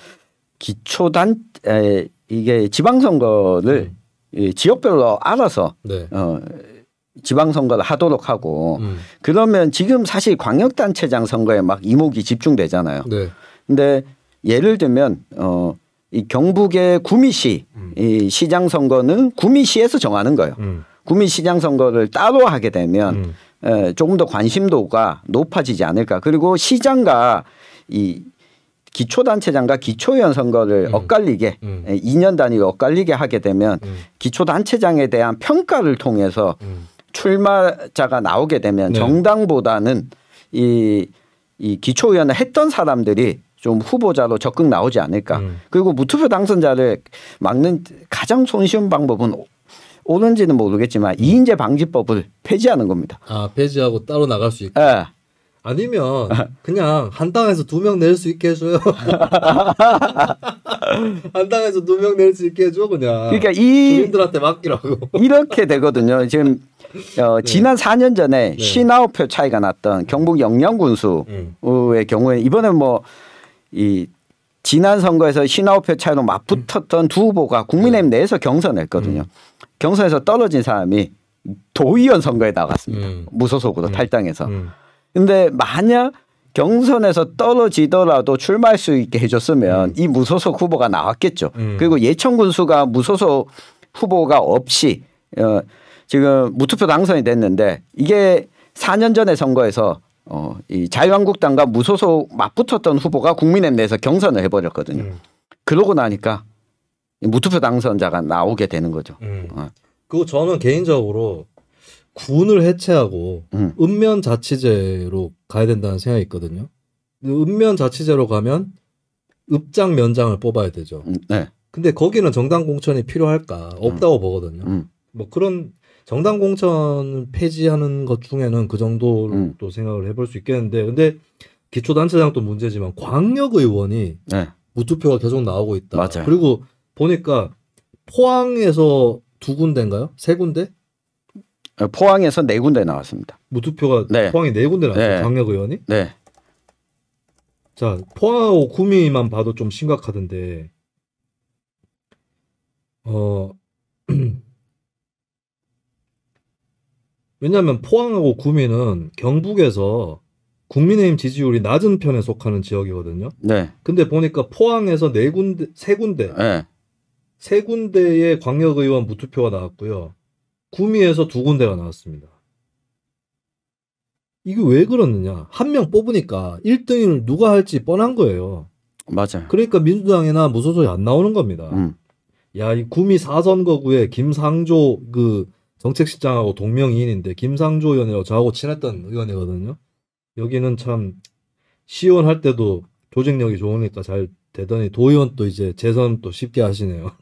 이게 지방선거를 지역별로 알아서 네. 지방선거를 하도록 하고 그러면 지금 사실 광역단체장 선거에 막 이목이 집중되잖아요. 네. 근데 예를 들면 이 경북의 구미시 이 시장 선거는 구미시에서 정하는 거예요. 구미시장 선거를 따로 하게 되면 조금 더 관심도가 높아지지 않을까. 그리고 시장과 이 기초단체장과 기초의원 선거를 엇갈리게 2년 단위로 엇갈리게 하게 되면 기초단체장에 대한 평가를 통해서 출마자가 나오게 되면 네. 정당보다는 이 기초의원을 했던 사람들이 좀 후보자로 적극 나오지 않을까. 그리고 무투표 당선자를 막는 가장 손쉬운 방법은 옳은지는 모르겠지만 이인제 방지법을 폐지하는 겁니다. 폐지하고 따로 나갈 수 있고. 네. 아니면 그냥 한 당에서 2명 낼 수 있게 해줘요. 한 당에서 2명 낼 수 있게 해줘 그냥. 그러니까 주민들한테 맡기라고. 이렇게 되거든요. 지금 지난 4년 전에 59표 차이가 났던 경북 영양군수의 경우에 이번에 뭐 이 지난 선거에서 59표 차이로 맞붙었던 두 후보가 국민의힘 내에서 경선했거든요. 경선에서 떨어진 사람이 도의원 선거에 나갔습니다. 무소속으로 탈당해서. 근데 만약 경선에서 떨어지더라도 출마할 수 있게 해줬으면 이 무소속 후보가 나왔겠죠. 그리고 예천군수가 무소속 후보가 없이 지금 무투표 당선이 됐는데 이게 4년 전의 선거에서 이 자유한국당과 무소속 맞붙었던 후보가 국민의힘 내에서 경선을 해버렸거든요. 그러고 나니까 무투표 당선자가 나오게 되는 거죠. 그리고 저는 개인적으로 군을 해체하고 읍면자치제로 가야 된다는 생각이 있거든요. 읍면자치제로 가면 읍장 면장을 뽑아야 되죠. 네. 근데 거기는 정당 공천이 필요할까? 없다고 보거든요. 뭐 그런 정당 공천 폐지하는 것 중에는 그 정도로 또 생각을 해볼 수 있겠는데, 근데 기초단체장도 문제지만 광역의원이 무투표가 계속 나오고 있다. 맞아요. 그리고 보니까 포항에서 2군데인가요? 3군데? 포항에서 4군데 나왔습니다. 무투표가 포항이 4군데 나왔어요. 광역의원이? 네. 자, 포항하고 구미만 봐도 좀 심각하던데. 왜냐하면 포항하고 구미는 경북에서 국민의힘 지지율이 낮은 편에 속하는 지역이거든요. 네. 근데 보니까 포항에서 3군데, 3군데의 광역의원 무투표가 나왔고요. 구미에서 2군데가 나왔습니다. 이게 왜 그러느냐? 한 명 뽑으니까 1등을 누가 할지 뻔한 거예요. 맞아요. 그러니까 민주당이나 무소속이 안 나오는 겁니다. 야, 이 구미 4선거구에 김상조 그 정책실장하고 동명이인인데 김상조 의원이라고 저하고 친했던 의원이거든요. 여기는 참 시의원 때도 조직력이 좋으니까 잘 되더니 도의원 또 이제 재선 또 쉽게 하시네요.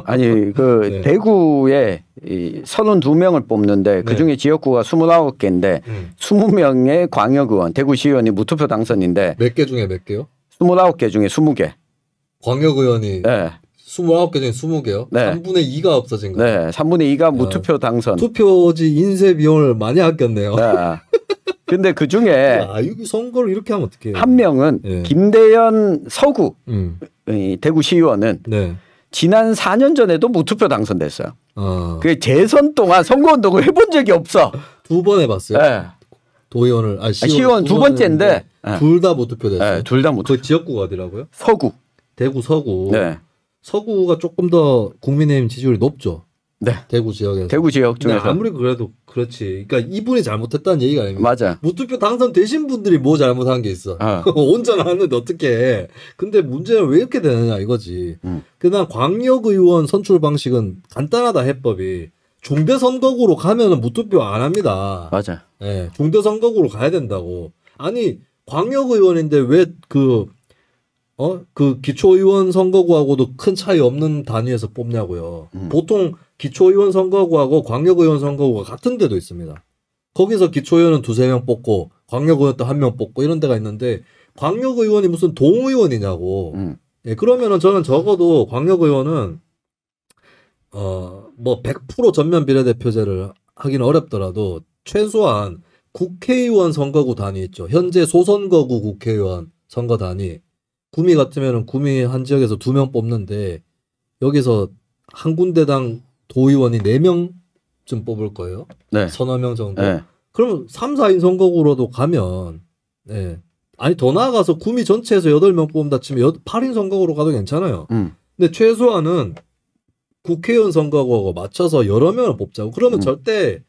아니 그 네. 대구에 이 32명을 뽑는데 그중에 지역구가 29개인데 20명의 광역의원 대구시의원이 무투표 당선인데 몇 개 중에 몇 개요? 29개 중에 20개. 광역의원이 네. 29개 중에 20개요? 네. 3분의 2가 없어진 거예요. 네, 3분의 2가 무투표 당선. 투표지 인쇄 비용을 많이 아꼈네요. 네. 근데 그 중에 아, 이거 선거를 이렇게 하면 어떡해요? 한 명은 네. 김대현 서구 이 대구시의원은 네. 지난 4년 전에도 무투표 당선됐어요. 아. 그 재선 동안 선거운동을 해본 적이 없어. 2번 해봤어요. 네. 도의원을 시의원 두 번째인데 둘 다 무투표됐어요. 네, 둘 다 무투표. 그 지역구가 어디라고요? 서구. 대구 서구. 네. 서구가 조금 더 국민의힘 지지율이 높죠. 네. 대구 지역에서. 대구 지역 중에서. 아무리 그래도 그렇지. 그러니까 이분이 잘못했다는 얘기가 아닙니다. 맞아. 무투표 당선되신 분들이 뭐 잘못한 게 있어. 온전하는데 어떻게 해. 근데 문제는 왜 이렇게 되느냐 이거지. 그다음 광역의원 선출 방식은 간단하다 해법이. 중대선거구로 가면은 무투표 안 합니다. 맞아. 예, 중대선거구로 가야 된다고. 아니 광역의원인데 왜 그 기초의원 선거구하고도 큰 차이 없는 단위에서 뽑냐고요. 보통 기초의원 선거구하고 광역의원 선거구가 같은 데도 있습니다. 거기서 기초의원은 2-3명 뽑고 광역의원 또 1명 뽑고 이런 데가 있는데 광역의원이 무슨 동의원이냐고. 예, 그러면은 저는 적어도 광역의원은 뭐 100% 전면 비례대표제를 하기는 어렵더라도 최소한 국회의원 선거구 단위 있죠. 현재 소선거구 국회의원 선거 단위. 구미 같으면은 구미 한 지역에서 2명 뽑는데 여기서 한 군데당 도의원이 4명쯤 뽑을 거예요. 네. 서너 명 정도. 네. 그러면 3, 4인 선거구로도 가면 네. 아니 더 나아가서 구미 전체에서 8명 뽑는다 치면 8인 선거구로 가도 괜찮아요. 근데 최소한은 국회의원 선거구하고 맞춰서 여러 명을 뽑자고. 그러면 절대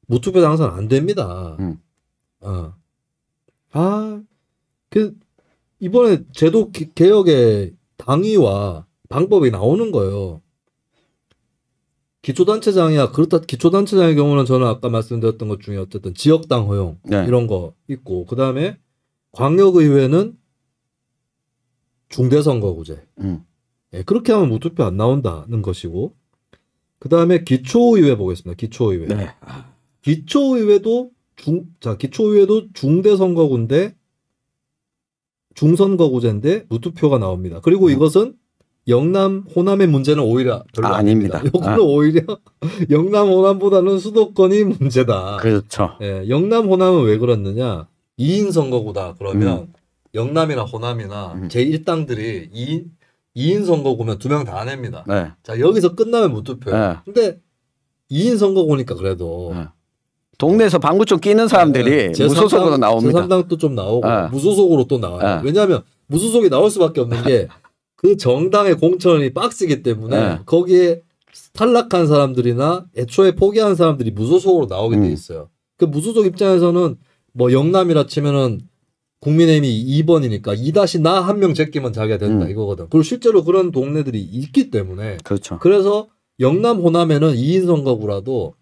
무투표 당선 안 됩니다. 이번에 제도 개혁의 당위와 방법이 나오는 거예요. 기초단체장이야. 그렇다. 기초단체장의 경우는 저는 아까 말씀드렸던 것 중에 어쨌든 지역당 허용 이런 거 있고, 그 다음에 광역의회는 중대선거구제. 예, 그렇게 하면 무투표 안 나온다는 것이고, 그 다음에 기초의회 보겠습니다. 기초의회. 네. 기초의회도 기초의회도 중대선거구인데 중선거구제인데 무투표가 나옵니다. 그리고 이것은 영남, 호남의 문제는 오히려 별로 아닙니다. 이거는 오히려 영남, 호남보다는 수도권이 문제다. 그렇죠. 예, 영남, 호남은 왜 그렇느냐? 2인 선거구다. 그러면 영남이나 호남이나 제1당들이 2인 선거구면 2명 다 냅니다. 네. 자, 여기서 끝나면 무투표예요. 근데 2인 선거구니까 그래도 동네에서 방구 좀 끼는 사람들이 무소속으로 나옵니다. 제3당도 좀 나오고 무소속으로 또 나와요. 왜냐하면 무소속이 나올 수밖에 없는 게 그 정당의 공천이 빡시기 때문에 거기에 탈락한 사람들이나 애초에 포기한 사람들이 무소속으로 나오게 돼 있어요. 그 무소속 입장에서는 뭐 영남이라 치면은 국민의힘이 2번이니까 2-나 한 명 제끼면 자기가 된다 이거거든. 그리고 실제로 그런 동네들이 있기 때문에 그렇죠. 그래서 영남, 호남에는 2인 선거구라도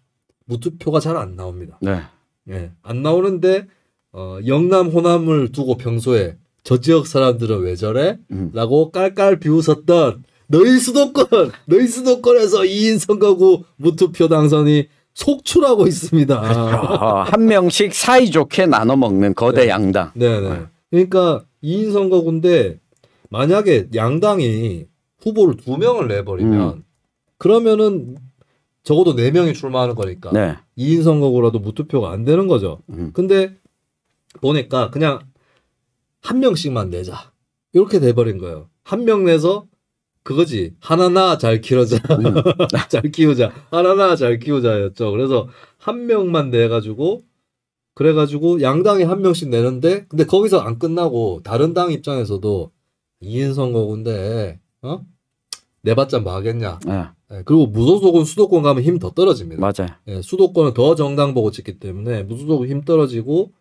무투표가 잘 안 나옵니다. 네. 예, 안 나오는데 영남, 호남을 두고 평소에 저 지역 사람들은 왜 저래? 라고 깔깔 비웃었던 너희 수도권에서 2인 선거구 무투표 당선이 속출하고 있습니다. 한 명씩 사이좋게 나눠 먹는 거대 양당. 네네. 그러니까 2인 선거구인데 만약에 양당이 후보를 2명을 내버리면 그러면은 적어도 4명이 출마하는 거니까 2인 선거구라도 무투표가 안 되는 거죠. 근데 보니까 그냥 한 명씩만 내자. 이렇게 돼버린 거예요. 한 명 내서 그거지. 하나나 잘 키우자. 잘 키우자. 하나나 잘 키우자였죠. 그래서 한 명만 내가지고 그래가지고 양당이 한 명씩 내는데 근데 거기서 안 끝나고 다른 당 입장에서도 2인 선거구인데 내봤자 뭐 하겠냐. 예. 예, 그리고 무소속은 수도권 가면 힘 더 떨어집니다. 맞아요. 예, 수도권은 더 정당 보고 찍기 때문에 무소속은 힘 떨어지고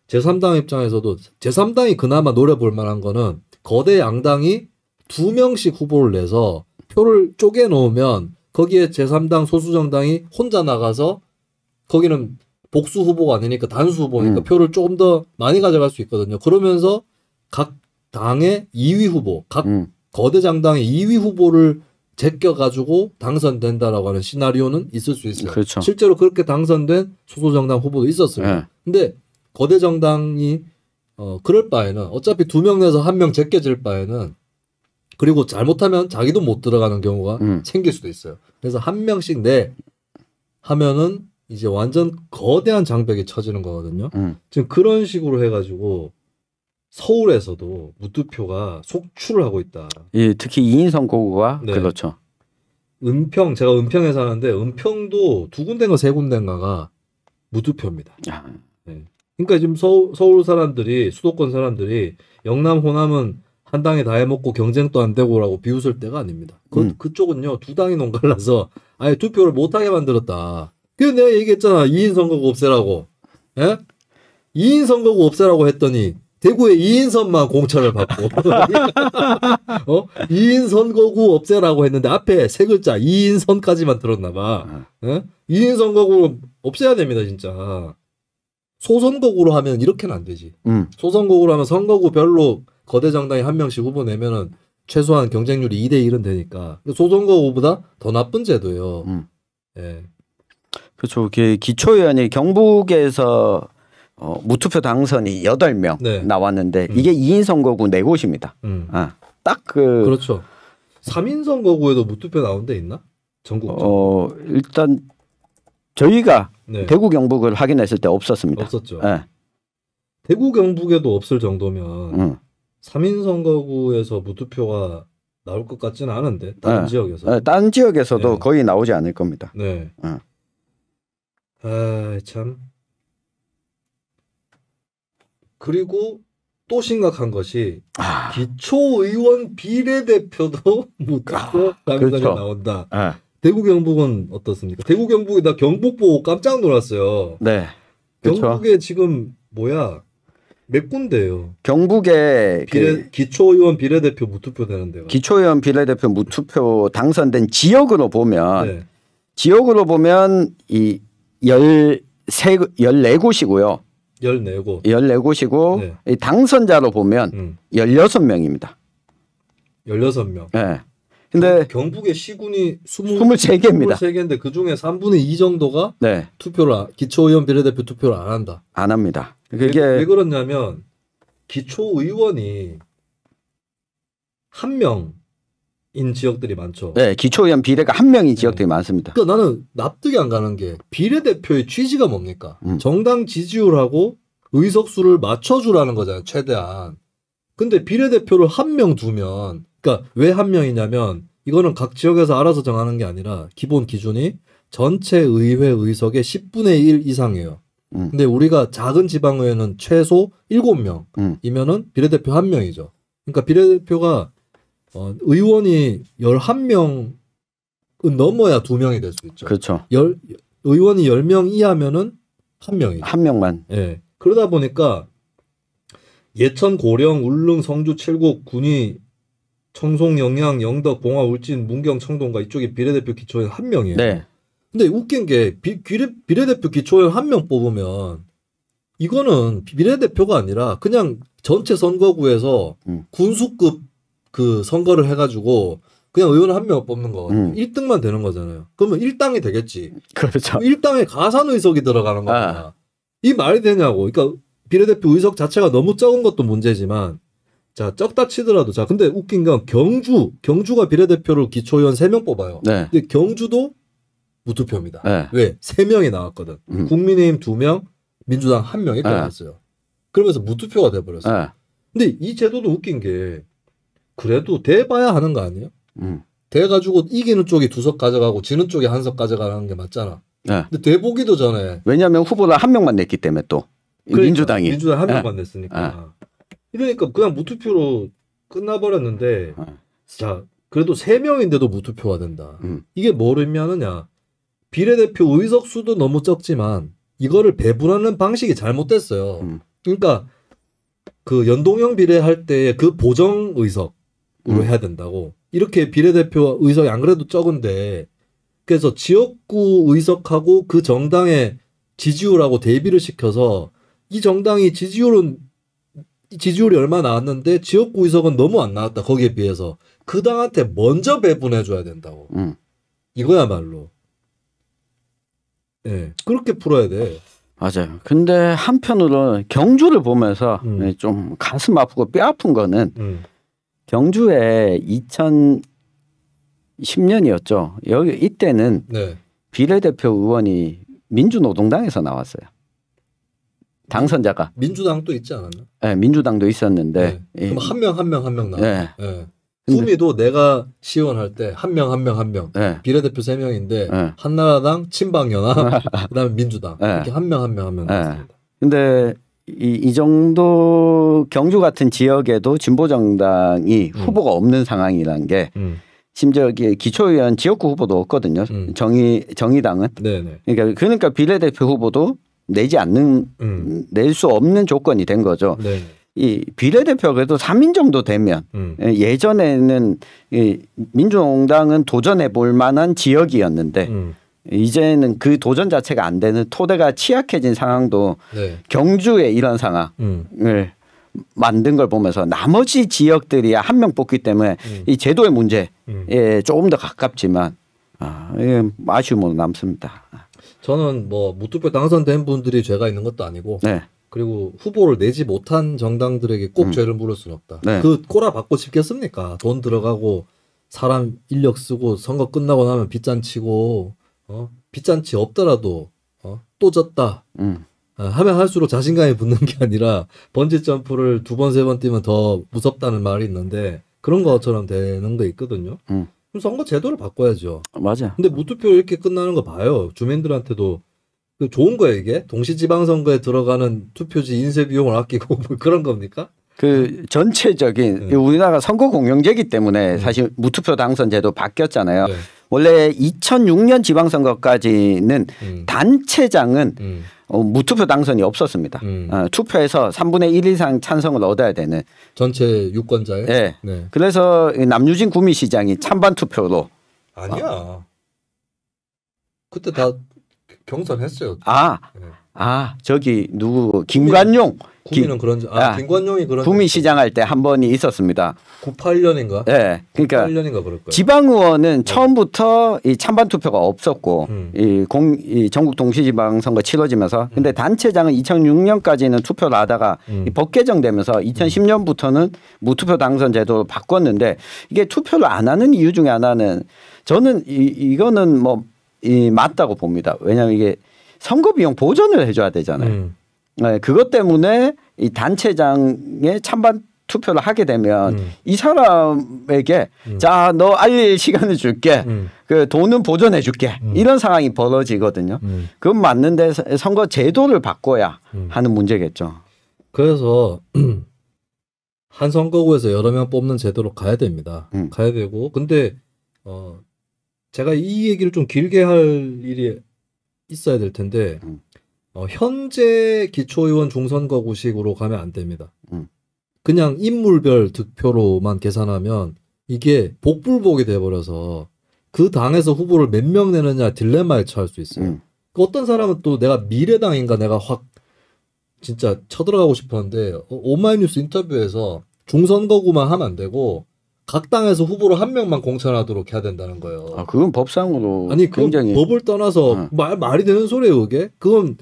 제3당 입장에서도 제3당이 그나마 노려볼 만한 거는 거대 양당이 2명씩 후보를 내서 표를 쪼개 놓으면 거기에 제3당 소수정당이 혼자 나가서 거기는 복수 후보가 아니니까 단수 후보니까 표를 조금 더 많이 가져갈 수 있거든요. 그러면서 각 당의 2위 후보, 각 거대 장당의 2위 후보를 제껴가지고 당선된다라고 하는 시나리오는 있을 수 있어요. 그렇죠. 실제로 그렇게 당선된 소수정당 후보도 있었어요. 예. 근데 거대 정당이 그럴 바에는 어차피 2명 내서 1명 제껴질 바에는 그리고 잘못하면 자기도 못 들어가는 경우가 생길 수도 있어요. 그래서 1명씩 내 하면은 이제 완전 거대한 장벽이 쳐지는 거거든요. 지금 그런 식으로 해가지고 서울에서도 무투표가 속출을 하고 있다. 예, 특히 2인 선거구가 네. 그렇죠. 은평, 제가 은평에 사는데 은평도 2군데인가 3군데인가가 무투표입니다. 야. 네. 그러니까 지금 서울 사람들이, 수도권 사람들이 영남, 호남은 한 당에 다 해먹고 경쟁도 안 되고라고 비웃을 때가 아닙니다. 그쪽은요, 2당이 논갈라서 아예 투표를 못하게 만들었다. 그래서 내가 얘기했잖아. 2인 선거구 없애라고. 예? 2인 선거구 없애라고 했더니 대구에 2인선만 공천을 받고 2인 선거구 없애라고 했는데 앞에 세 글자 2인선까지만 들었나 봐. 2인 선거구 없애야 됩니다, 진짜. 소선거구로 하면 이렇게는 안 되지. 소선거구로 하면 선거구별로 거대 정당이 1명씩 후보 내면은 최소한 경쟁률이 2대1은 되니까. 소선거구보다 더 나쁜 제도예요. 예. 그렇죠. 기초의원이 경북에서 무투표 당선이 8명 네. 나왔는데 이게 2인 선거구 4곳입니다. 딱 그렇죠. 3인 선거구에도 무투표 나온 데 있나? 전국적으로. 일단 저희가 네. 대구 경북을 확인했을 때 없었습니다. 없었죠. 네. 대구 경북에도 없을 정도면 3인 선거구에서 무투표가 나올 것 같지는 않은데 다른 네. 지역에서. 네, 다른 지역에서도 네. 거의 나오지 않을 겁니다. 네. 아, 참. 그리고 또 심각한 것이 기초의원 비례대표도 무투표 가능성이 그렇죠. 나온다. 네. 대구 경북은 어떻습니까? 대구 경북이 나 경북 보고 깜짝 놀랐어요. 네. 그렇죠. 경북에 지금 뭐야? 몇 군데예요? 경북에 기초의원 비례대표 무투표 되는 데가. 기초의원 비례대표 무투표 당선된 지역으로 보면 네. 이 14곳이고요. 14곳. 14곳이고 네. 이 당선자로 보면 16명입니다. 16명. 네. 근데 경북의 시군이 23개입니다. 23개인데 그중에 3분의 2 정도가 네. 기초의원 비례대표 투표를 안 한다. 안 합니다. 그게 왜 그러냐면 기초의원이 1명인 지역들이 많죠. 네, 기초의원 비례가 1명인 지역들이 많습니다. 그러니까 나는 납득이 안 가는 게 비례대표의 취지가 뭡니까? 정당 지지율하고 의석수를 맞춰주라는 거잖아요. 최대한. 근데 비례대표를 1명 두면 그러니까 왜 1명이냐면 이거는 각 지역에서 알아서 정하는 게 아니라 기본 기준이 전체 의회 의석의 10분의 1 이상이에요. 근데 우리가 작은 지방의회는 최소 7명이면은 비례대표 1명이죠. 그러니까 비례대표가 의원이 11명은 넘어야 2명이 될 수 있죠. 그렇죠. 의원이 10명 이하면은 1명이죠. 1명만. 예. 그러다 보니까 예천, 고령, 울릉, 성주, 칠곡, 군위, 청송, 영양, 영덕, 봉화, 울진, 문경, 청동과 이쪽이 비례대표 기초의원 1명이에요. 네. 근데 웃긴 게 비례대표 기초의원 1명 뽑으면 이거는 비례대표가 아니라 그냥 전체 선거구에서 군수급 그 선거를 해가지고 그냥 의원 1명 뽑는 거거든요. 1등만 되는 거잖아요. 그러면 1당이 되겠지. 그렇죠. 1당에 가산 의석이 들어가는 거구나. 이 말이 되냐고. 그러니까 비례대표 의석 자체가 너무 적은 것도 문제지만 자, 적다 치더라도 자, 근데 웃긴 건 경주가 비례대표를 기초의원 3명 뽑아요. 네. 근데 경주도 무투표입니다. 네. 왜? 3명이 나왔거든. 국민의힘 2명, 민주당 1명 이렇게 나왔어요. 그러면서 무투표가 돼버렸어요. 네. 근데 이 제도도 웃긴 게 그래도 대봐야 하는 거 아니에요? 대가지고 이기는 쪽이 2석 가져가고 지는 쪽이 1석 가져가는 게 맞잖아. 네. 근데 대보기도 전에 왜냐하면 후보를 1명만 냈기 때문에 또 그러니까, 민주당 1명만 냈으니까. 이러니까 그냥 무투표로 끝나버렸는데 자, 그래도 3명인데도 무투표가 된다. 이게 뭘 의미하느냐. 비례대표 의석 수도 너무 적지만 이거를 배분하는 방식이 잘못됐어요. 그러니까 그 연동형 비례할 때 그 보정 의석으로 해야 된다고. 이렇게 비례대표 의석이 안 그래도 적은데 그래서 지역구 의석하고 그 정당의 지지율하고 대비를 시켜서 이 정당이 지지율이 얼마 나왔는데 지역구 의석은 너무 안 나왔다. 거기에 비해서 그 당한테 먼저 배분해 줘야 된다고. 이거야말로. 예, 그렇게 풀어야 돼. 맞아요. 근데 한편으로 경주를 보면서 좀 가슴 아프고 뼈 아픈 거는 경주에 2010년이었죠. 여기 이때는 네. 비례대표 의원이 민주노동당에서 나왔어요. 당선자가. 민주당도 있지 않았나? 네, 민주당도 있었는데. 네. 그럼 한 명 나와. 네. 네. 구미도 내가 시원할 때 한 명. 네. 비례대표 3명인데 네. 한나라당, 친박연합, 그다음에 민주당. 네. 이렇게 한 명 나왔습니다. 근데 이 정도 경주 같은 지역에도 진보정당이 후보가 없는 상황이란 게 심지어 기초의원 지역구 후보도 없거든요. 정의당은. 네네. 그러니까 비례대표 후보도 내지 않는 낼 수 없는 조건이 된 거죠. 네네. 이 비례대표가 그래도 3인 정도 되면 예전에는 이 민주노동당은 도전해 볼 만한 지역이었는데 이제는 그 도전 자체가 안 되는 토대가 취약해진 상황도 네. 경주의 이런 상황을 만든 걸 보면서 나머지 지역들이 한 명 뽑기 때문에 이 제도의 문제에 조금 더 가깝지만 아쉬움으로 남습니다. 저는 뭐 무투표 당선된 분들이 죄가 있는 것도 아니고 네. 그리고 후보를 내지 못한 정당들에게 꼭 죄를 물을 수는 없다. 네. 그 꼬라 받고 싶겠습니까? 돈 들어가고 사람 인력 쓰고 선거 끝나고 나면 빚잔치고 빚잔치 없더라도 또 졌다 하면 할수록 자신감이 붙는 게 아니라 번지 점프를 2번, 3번 뛰면 더 무섭다는 말이 있는데 그런 것처럼 되는 거 있거든요. 그럼 선거 제도를 바꿔야죠. 맞아. 근데 무투표 이렇게 끝나는 거 봐요. 주민들한테도 좋은 거예요, 이게? 동시지방선거에 들어가는 투표지 인쇄 비용을 아끼고 뭐 그런 겁니까? 그 전체적인 우리나라 선거 공영제이기 때문에 사실 무투표 당선제도 바뀌었잖아요. 네. 원래 2006년 지방선거까지는 단체장은 무투표 당선이 없었습니다. 투표에서 3분의 1 이상 찬성을 얻어야 되는. 전체 유권자에? 네. 네. 그래서 남유진 구미시장이 찬반 투표로. 아니야. 그때 다 경선했어요. 저기 누구 김관용. 구미는 김관용이 그런. 구미시장 할 때 한 번이 있었습니다. 98년인가? 네. 그러니까 98년인가 그럴 거예요. 지방의원은 처음부터 이 찬반 투표가 없었고 이 전국 동시지방선거 치러지면서 근데 단체장은 2006년까지는 투표를 하다가 법 개정되면서 2010년부터는 무투표 당선 제도로 바꿨는데 이게 투표를 안 하는 이유 중에 하나는 저는 이거는 맞다고 봅니다. 왜냐하면 이게 선거 비용 보전을 해줘야 되잖아요. 네, 그것 때문에 이 단체장의 찬반 투표를 하게 되면 이 사람에게 자, 너 알릴 시간을 줄게. 그 돈은 보전해 줄게. 이런 상황이 벌어지거든요. 그건 맞는데 선거 제도를 바꿔야 하는 문제겠죠. 그래서 한 선거구에서 여러 명 뽑는 제도로 가야 됩니다. 가야 되고 근데 제가 이 얘기를 좀 길게 할 일이 있어야 될 텐데 현재 기초의원 중선거구식으로 가면 안 됩니다. 그냥 인물별 득표로만 계산하면 이게 복불복이 돼버려서 그 당에서 후보를 몇 명 내느냐 딜레마에 처할 수 있어요. 어떤 사람은 또 내가 미래당인가 내가 확 진짜 쳐들어가고 싶었는데 오마이뉴스 인터뷰에서 중선거구만 하면 안 되고 각 당에서 후보를 한 명만 공천하도록 해야 된다는 거예요. 그건 법상으로 아니 굉장히 법을 떠나서 말이 되는 소리예요, 그게? 그건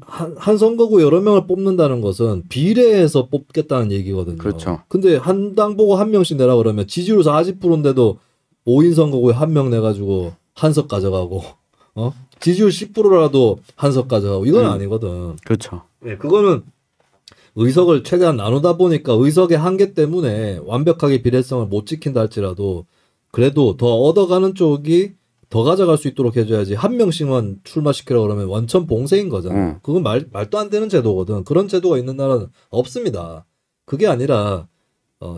한 선거구 여러 명을 뽑는다는 것은 비례해서 뽑겠다는 얘기거든요. 그렇죠. 근데 한 당 보고 한 명씩 내라 그러면 지지율 40%인데도 5인 선거구에 한 명 내가지고 한석 가져가고 지지율 10%라도 한석 가져가고 이건 아니거든. 그렇죠. 네, 그거는 의석을 최대한 나누다 보니까 의석의 한계 때문에 완벽하게 비례성을 못 지킨다 할지라도 그래도 더 얻어가는 쪽이 더 가져갈 수 있도록 해줘야지 한 명씩만 출마시키라고 그러면 원천 봉쇄인 거잖아. 그건 말도 안 되는 제도거든. 그런 제도가 있는 나라는 없습니다. 그게 아니라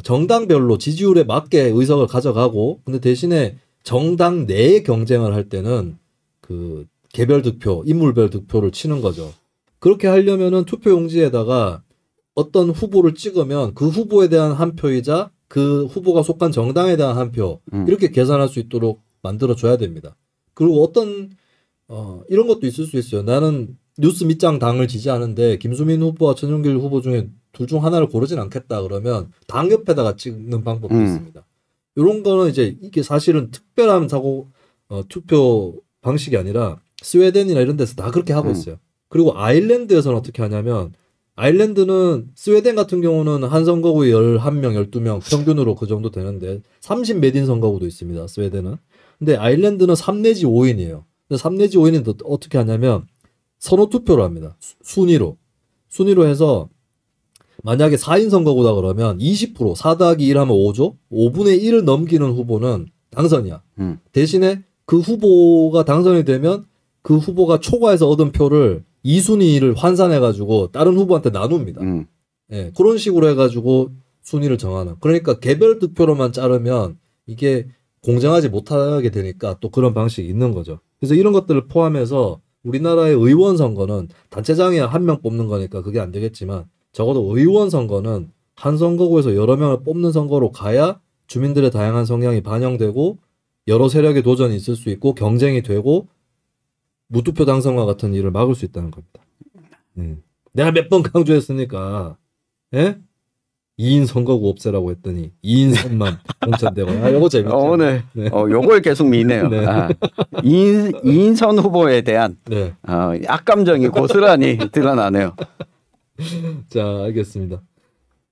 정당별로 지지율에 맞게 의석을 가져가고 근데 대신에 정당 내의 경쟁을 할 때는 그 개별 득표, 인물별 득표를 치는 거죠. 그렇게 하려면은 투표용지에다가 어떤 후보를 찍으면 그 후보에 대한 한 표이자 그 후보가 속한 정당에 대한 한 표 이렇게 계산할 수 있도록 만들어줘야 됩니다. 그리고 어떤 이런 것도 있을 수 있어요. 나는 뉴스 밑장 당을 지지하는데 김수민 후보와 천용길 후보 중에 둘 중 하나를 고르진 않겠다 그러면 당 옆에다가 찍는 방법도 있습니다. 이런 거는 이제 이게 사실은 특별한 투표 방식이 아니라 스웨덴이나 이런 데서 다 그렇게 하고 있어요. 그리고 아일랜드에서는 어떻게 하냐면 아일랜드는 스웨덴 같은 경우는 한 선거구에 11명, 12명 평균으로 그 정도 되는데 30몇 인 선거구도 있습니다. 스웨덴은. 근데 아일랜드는 3 내지 5인이에요. 3 내지 5인은 어떻게 하냐면 선호 투표를 합니다. 순위로 해서 만약에 4인 선거구다 그러면 20% 4 더하기 1 하면 5죠. 5분의 1을 넘기는 후보는 당선이야. 대신에 그 후보가 당선이 되면 그 후보가 초과해서 얻은 표를 2순위를 환산해가지고 다른 후보한테 나눕니다. 예, 그런 식으로 해가지고 순위를 정하는. 그러니까 개별 득표로만 자르면 이게 공정하지 못하게 되니까 또 그런 방식이 있는 거죠. 그래서 이런 것들을 포함해서 우리나라의 의원 선거는 단체장이야 한 명 뽑는 거니까 그게 안 되겠지만 적어도 의원 선거는 한 선거구에서 여러 명을 뽑는 선거로 가야 주민들의 다양한 성향이 반영되고 여러 세력의 도전이 있을 수 있고 경쟁이 되고 무투표 당선과 같은 일을 막을 수 있다는 겁니다. 내가 몇 번 강조했으니까 예? 2인 선거구 없애라고 했더니 2인 선만 공천되고 요거 재밌죠. 오늘 네. 요걸 계속 미네요. 네. 2인 선 후보에 대한 네. 악감정이 고스란히 드러나네요. 자, 알겠습니다.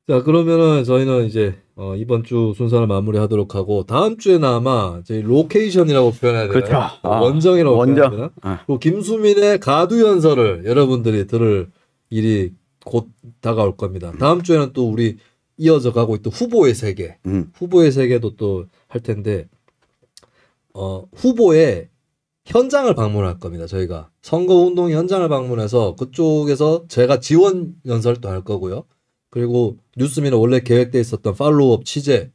자, 그러면은 저희는 이제 이번 주 순서를 마무리하도록 하고 다음 주에는 아마 저희 로케이션이라고 표현해야 되나요? 그렇죠. 원정이라고 원정. 표현해야 되나? 그리고 김수민의 가두연설을 여러분들이 들을 일이 곧 다가올 겁니다. 다음 주에는 또 우리 이어져 가고 있던 후보의 세계, 후보의 세계도 또 할 텐데 후보의 현장을 방문할 겁니다. 저희가 선거운동 현장을 방문해서 그쪽에서 제가 지원 연설도 할 거고요. 그리고 뉴스미는 원래 계획돼 있었던 팔로우업 취재를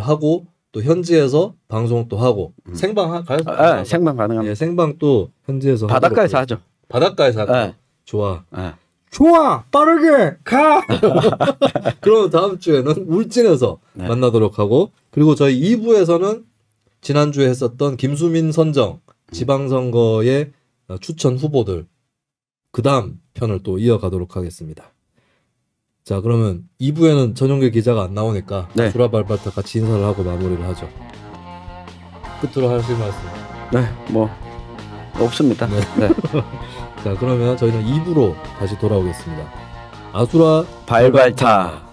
하고 또 현지에서 방송도 하고 생방 가요? 생방 가능합니다. 예, 생방 또 현지에서 바닷가에서 하죠. 바닷가에서 할까? 네. 좋아. 네. 좋아 빠르게 가. 그럼 다음 주에는 울진에서 네. 만나도록 하고 그리고 저희 2부에서는 지난주에 했었던 김수민 선정 지방선거의 추천 후보들 그 다음 편을 또 이어가도록 하겠습니다. 자 그러면 2부에는 전용길 기자가 안 나오니까 네. 수라발바타 같이 인사를 하고 마무리를 하죠. 끝으로 하실 말씀. 네, 뭐 없습니다. 네. 네. 자 그러면 저희는 2부로 다시 돌아오겠습니다. 아수라 발발타.